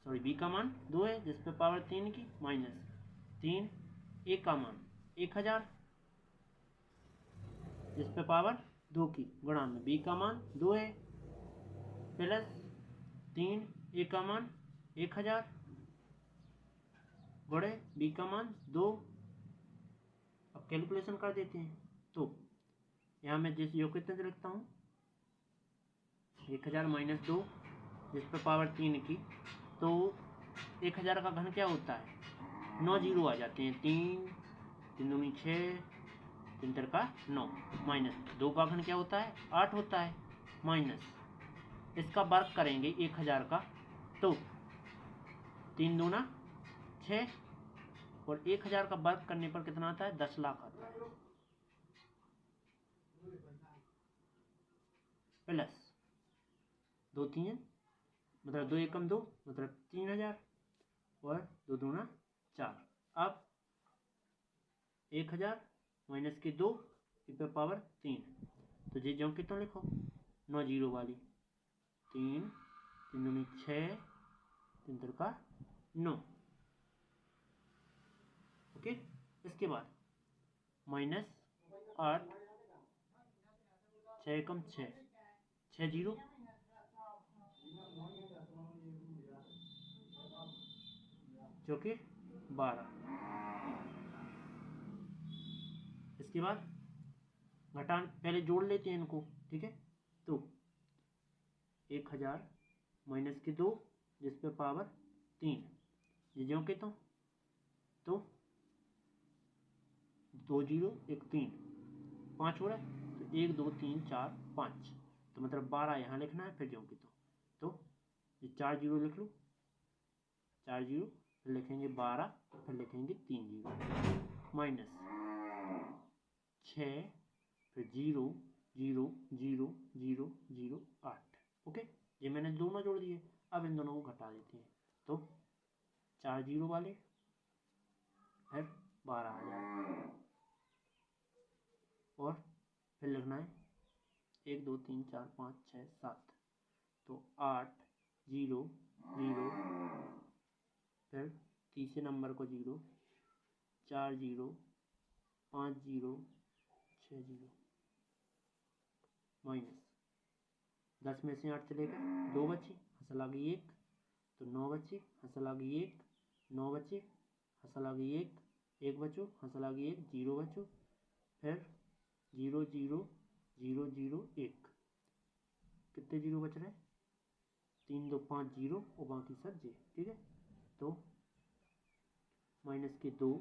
सॉरी b का मान 2 है जिस पे पावर 3 की माइनस 3, a का मान 1000 जिस पे पावर 2 की गुणा में b का मान 2 है प्लस 3, a का मान 1000 गुणे b का मान 2। अब कैलकुलेशन कर देते हैं, तो यहाँ मैं जिस योग कितने से लिखता हूँ 1000 माइनस 2 जिस पे पावर 3 की, तो 1000 का घन क्या होता है 9 जीरो आ जाते हैं, 3 3 दूनी 6 3 3 का 9, माइनस 2 का घन क्या होता है 8 होता है, माइनस इसका वर्ग करेंगे 1000 का, तो 3 दूना 6 और 1000 का वर्ग करने पर कितना आता है 10 लाख आता है, प्लस 2 3 मतलब 2 एकम 2 मतलब 3000 और 2 दूना 4। अब 1000 माइनस के 2 e पे पावर 3। तो ये जो कितना लिखो 9 जीरो वाली 3 3 दूनी 6 3 का 9। ओके, इसके बाद माइनस 8 6 कम 6 जीरो जो कि 12। इसके बाद घटान पहले जोड़ लेते हैं इनको, ठीक है। तो 1000 माइनस के 2 जिस पे पावर 3 ये जो के तो 2 जीरो 1 3 5 हो रहा है तो 1 2 3 4 5 तो मतलब 12 यहाँ लिखना है। फिर जो कि तो ये 4 जीरो लिख लो 4 जीरो फिर लिखेंगे 12 फिर लिखेंगे 3 जीरो माइनस 6 फिर 0 0 0 0 0 8। ओके, ये मैंने दोनों जोड़ दिए। अब इन दोनों को घटा देते हैं तो 4 जीरो वाले फिर 12 आ जाए और फिर लिखना है 1 2 3 4 5 6 7 तो 8 0 0 फिर तीसरे नंबर को 0 4 0 5 0 6 0 माइनस 10 में से 8 चले गए 2 बचे हंसल आ गई 1 तो 9 बचे हंसल आ गई 1 9 बचे हंसल आ गई 1 बचो हंसल आ गई 1 0 बचो फिर 0 0 0 0 1 कितने जीरो बच रहे 3 2 5 जीरो और बाकी सब जे, ठीक है। तो माइनस के 2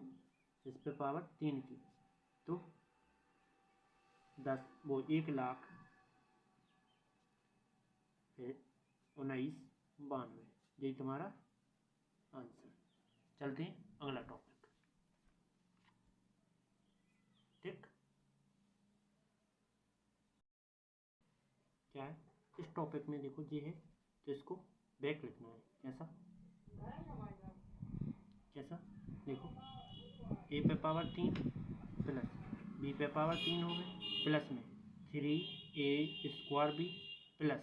इस पे पावर 3 की तो 10 वो 1 लाख फिर 1992 यही तुम्हारा आंसर। चलते हैं अगला टॉपिक, ठीक। क्या है इस टॉपिक में देखो ये है तो इसको बैक लिखना है। कैसा कैसा देखो ए पे पावर 3 प्लस बी पे पावर 3 हो गए प्लस में 3a square B plus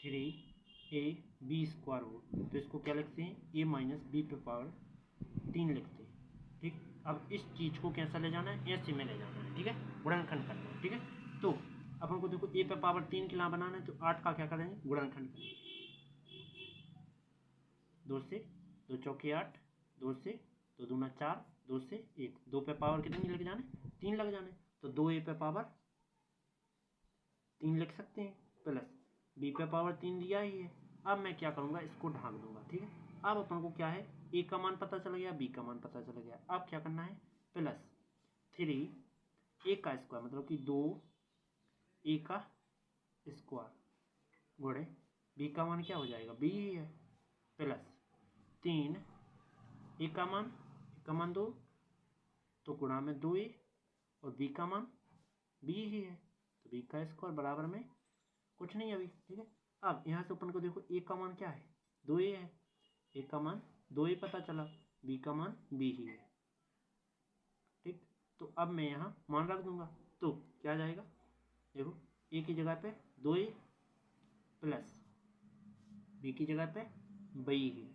3ab square हो तो इसको क्या लिखते हैं a माइनस बी पे पावर 3 लिखते हैं, ठीक। अब इस चीज़ को कैसा ले जाना है ऐसे में ले जाना है, ठीक है, गुणनखंड करना है, ठीक है। तो अपन को देखो a पे पावर 3 के लिए बनाना है तो 8 का क्या करेंगे गुणनखंड करेंगे 2 से 2 चौके 8 2 से 2 दूना 4 2 से 1 2 पे पावर कितनी लग जाने 3 लग जाने तो 2a पे पावर 3 लिख सकते हैं प्लस b पे पावर 3 दिया ही है। अब मैं क्या करूँगा इसको ढाक दूंगा, ठीक है। अब अपन को क्या है a का मान पता चल गया b का मान पता चल गया। अब क्या करना है प्लस 3 a का स्क्वायर मतलब कि 2 a का स्क्वायर गुणे b का मान क्या हो जाएगा b ही है प्लस 3 a का मान 2 तो गुणा में 2a और b का मान b ही है तो b का स्क्वायर बराबर में कुछ नहीं अभी, ठीक है। अब यहाँ से अपन को देखो a का मान क्या है 2a है a का मान 2a पता चला b का मान b ही है, ठीक। तो अब मैं यहाँ मान रख दूंगा तो क्या आ जाएगा देखो a की जगह पे 2a प्लस b की जगह पे b ही है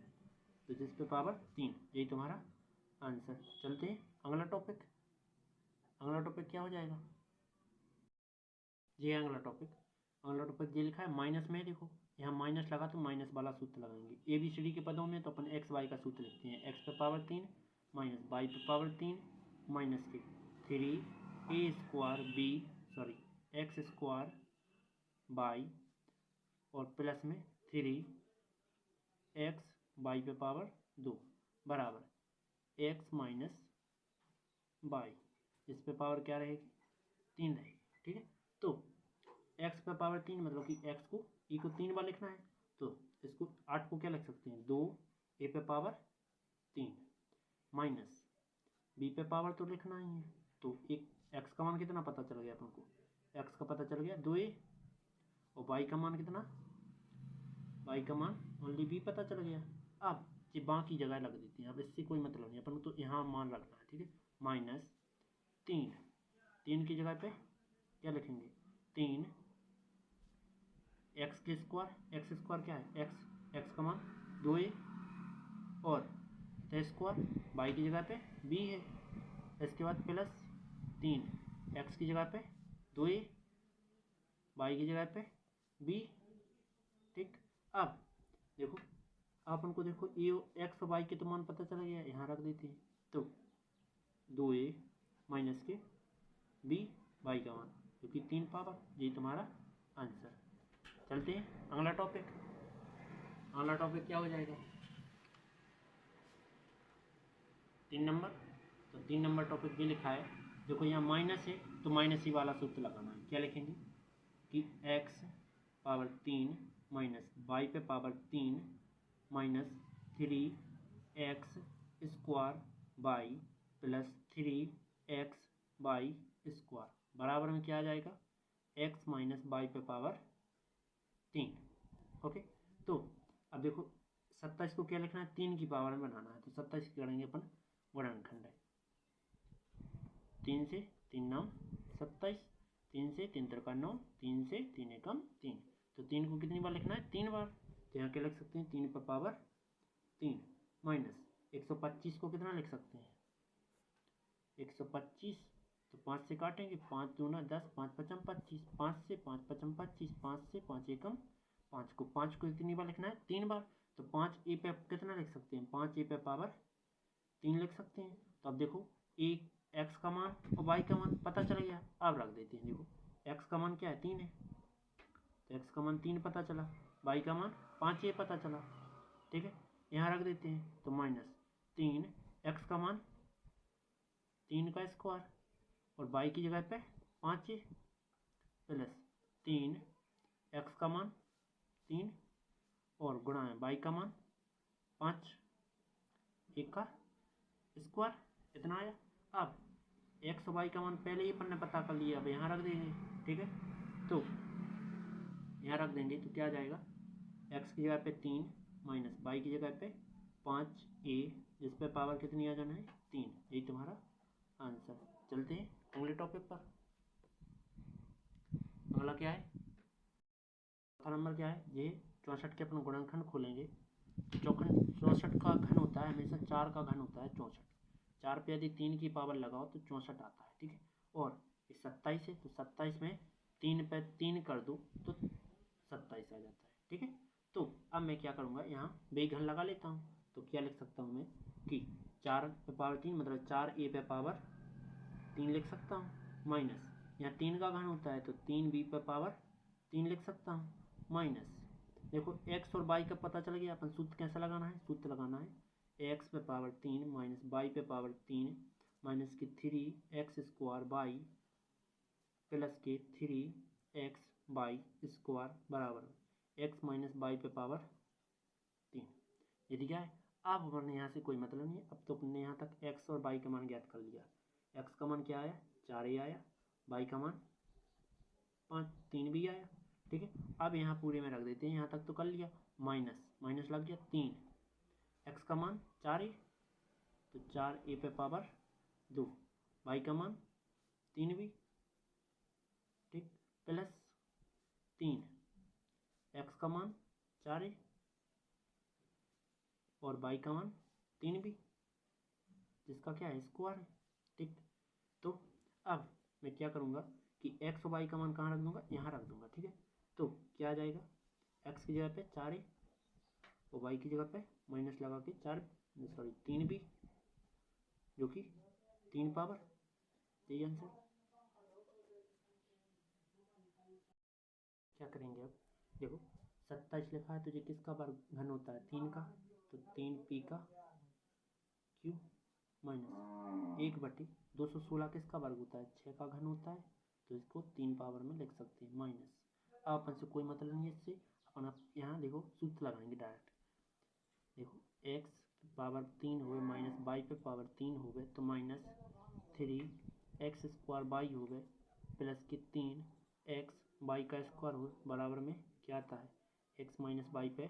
तो जिस पे पावर 3 यही तुम्हारा आंसर। चलते हैं अगला टॉपिक। अगला टॉपिक क्या हो जाएगा ये अगला टॉपिक ये लिखा है माइनस में। देखो यहाँ माइनस लगा तो माइनस वाला सूत्र लगाएंगे ABCD के पदों में तो अपन एक्स वाई का सूत्र लिखते हैं एक्स पे पावर 3 माइनस वाई पे पावर 3 माइनस के 3a square b sorry x square by और प्लस में 3x वाई पे पावर 2 बराबर x माइनस वाई इस पे पावर क्या रहेगी 3 रहेगी, ठीक है। तो x पे पावर 3 मतलब कि x को e को 3 बार लिखना है तो इसको 8 को क्या लिख सकते हैं 2 a पे पावर 3 माइनस b पे पावर तो लिखना ही है तो एक x का मान कितना पता चल गया अपन को x का पता चल गया 2a और y का मान कितना y का मान ओनली b पता चल गया। अब ये बाकी जगह लग देती हैं, अब इससे कोई मतलब नहीं अपन तो यहाँ मान रखना है, ठीक है। माइनस 3 3 की जगह पे क्या लिखेंगे 3 एक्स के स्क्वायर, एक्स स्क्वायर क्या है एक्स का मान 2a और स्क्वायर वाई की जगह पे b है। इसके बाद प्लस 3 एक्स की जगह पे 2a वाई की जगह पे b। ठीक, अब देखो आप उनको देखो ए एक्स और वाई के तो मान पता चला गया, यहाँ रख देते हैं तो 2a माइनस के b वाई का मान क्योंकि 3 पावर, यही तुम्हारा आंसर। चलते हैं अगला टॉपिक। अगला टॉपिक क्या हो जाएगा 3 नंबर। तो 3 नंबर टॉपिक ये लिखा है, देखो यहाँ माइनस है तो माइनस ही वाला सूत्र लगाना है। क्या लिखेंगे कि x पावर 3 माइनस वाई पे power 3 minus 3x square y plus 3x y square बराबर में क्या आ जाएगा x माइनस वाई पे पावर 3। ओके, तो अब देखो 27 को क्या लिखना है 3 की पावर में बनाना है, तो 27 करेंगे अपन गुणनखंड है 3 से 3 9 27, 3 से 3 त्रिका 9, 3 से 3 एकम 3। तो 3 को कितनी बार लिखना है 3 बार, तो यहाँ क्या लिख सकते हैं 3 पर पावर 3 माइनस 125 को कितना लिख सकते हैं 125, तो 5 से काटेंगे 5 दूना 10, 5 पचम 25, 5 से 5 पचम 25, 5 से 5 एकम 5 को कितनी बार लिखना है 3 बार, तो 5 ए पे कितना लिख सकते हैं 5 ए पे पावर 3 लिख सकते हैं। तो अब देखो एक एक्स का मान और वाई का मान पता चल गया, अब रख देते हैं। देखो एक्स का मान क्या है 3 है, तो एक्स का मान 3 पता चला, वाई का मान 5 ए पता चला। ठीक है, यहाँ रख देते हैं, तो माइनस 3 एक्स का मान 3 का स्क्वायर और वाई की जगह पे 5 ए प्लस 3 एक्स का मान 3 और गुणा है वाई का मान 5 एक का स्क्वायर, इतना आया। अब एक्स और वाई का मान पहले ही अपन ने पता कर लिया, अब यहाँ रख देंगे। ठीक है, तो यहाँ रख देंगे तो क्या आ जाएगा एक्स की जगह पे 3 माइनस वाई की जगह पे 5 ए जिस पे पावर कितनी आ जाना है 3, यही तुम्हारा आंसर। चलते हैं अगले टॉपिक पर। अगला क्या है चौथा नंबर क्या है ये 64 के अपन गुणनखंड खोलेंगे। 64 का घन होता है हमेशा 4 का घन होता है 64, 4 पे यदि 3 की पावर लगाओ तो 64 आता है। ठीक है, और 27 है तो 27 में 3 पे 3 कर दो तो 27 आ जाता है। ठीक है, तो अब मैं क्या करूँगा यहाँ बेघन लगा लेता हूँ, तो क्या लिख सकता हूँ मैं कि 4 पे पावर 3 मतलब 4 ए पे पावर 3 लिख सकता हूँ, माइनस यहाँ 3 का घन होता है तो 3 बी पे पावर 3 लिख सकता हूँ, माइनस देखो एक्स और वाई का पता चल गया। अपन सूत्र कैसा लगाना है, सूत्र लगाना है एक्स पे पावर 3 माइनस वाई पे पावर 3 माइनस की 3x स्क्वायर वाई प्लस के 3x वाई स्क्वायर बराबर एक्स माइनस वाई पे पावर 3। यदि क्या है अब हमने यहाँ से कोई मतलब नहीं है, अब तो अपने यहाँ तक एक्स और वाई का मान ज्ञात कर लिया। एक्स का मान क्या आया 4 आया, वाई का मान 3 भी आया। ठीक है, अब यहाँ पूरे में रख देते हैं, यहाँ तक तो कर लिया, माइनस माइनस लग गया 3 एक्स का मान 4 ए तो 4 ए पे पावर 2, वाई का मान 3 भी, ठीक, प्लस 3 एक्स का मान 4 ए और वाई का मान 3 भी जिसका क्या है स्क्वायर है। ठीक, तो अब मैं क्या करूँगा कि एक्स और वाई का मान कहाँ रख दूँगा यहाँ रख दूँगा। ठीक है, तो क्या आ जाएगा एक्स की जगह पे 4 ए और वाई की जगह पे माइनस लगा के 3 भी जो कि 3 पावर, यही आंसर। क्या करेंगे अब देखो 27 लिखा है तो ये किसका वर्ग घन होता है 3 का, तो 3 पी का क्यू माइनस 1/216 किसका वर्ग होता है 6 का घन होता है, तो इसको 3 पावर में लिख सकते हैं माइनस। अब अपन से कोई मतलब नहीं है इससे, अपन आप यहाँ देखो सूत्र लगाएंगे डायरेक्ट। देखो एक्स पावर 3 हो गए माइनस वाई पे पावर 3 हो गए तो माइनस 3x स्क्वायर वाई हो गए प्लस के 3x वाई का स्क्वायर हो बराबर में क्या आता है x माइनस वाई पे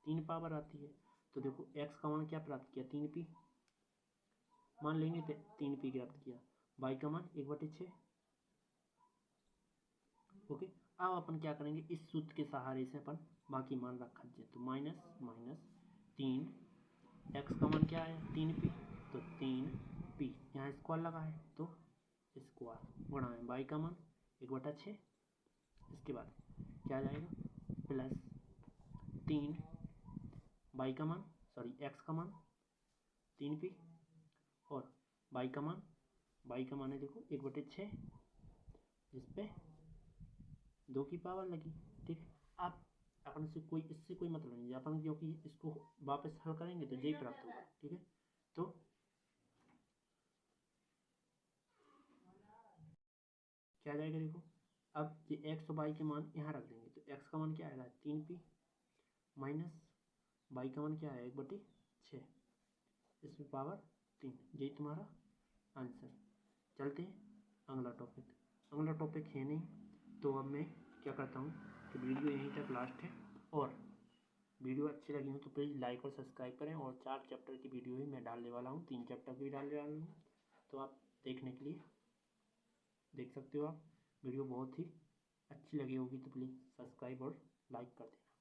3 पावर आती है। तो देखो x का मान क्या प्राप्त किया 3p मान लेंगे तो 3p प्राप्त किया, वाई का मान 1/6 ओके, अब अपन क्या करेंगे, इस सूत्र के सहारे से अपन बाकी मान रखा जाए। तो माइनस माइनस 3, एक्स का मान क्या है 3p, तो 3p यहाँ स्क्वायर लगा है तो स्क्वायर गुणा है वाई का मान 1/6। इसके बाद क्या आ जाएगा प्लस 3 वाई का मान एक्स का मान 3p और वाई का मान है देखो 1/6, जिसपे 2 की पावर लगी। ठीक है, अब अपन से इससे कोई मतलब नहीं है, अपन क्योंकि इसको वापस हल करेंगे तो यही प्राप्त होगा। ठीक है, तो क्या जाएगा देखो, अब ये एक्स और वाई के मान यहाँ रख देंगे तो एक्स का मान क्या आएगा 3p माइनस वाई का मान क्या है 1/6, इसमें पावर 3। यही तुम्हारा आंसर। चलते हैं अगला टॉपिक है नहीं, तो अब मैं क्या करता हूँ कि वीडियो यहीं तक लास्ट है, और वीडियो अच्छी लगी हो तो प्लीज़ लाइक और सब्सक्राइब करें। और 4 चैप्टर की वीडियो ही मैं डालने वाला हूँ, 3 चैप्टर की भी डालने वाला हूँ, तो आप देखने के लिए देख सकते हो। आप वीडियो बहुत ही अच्छी लगी होगी तो प्लीज़ सब्सक्राइब और लाइक कर देना।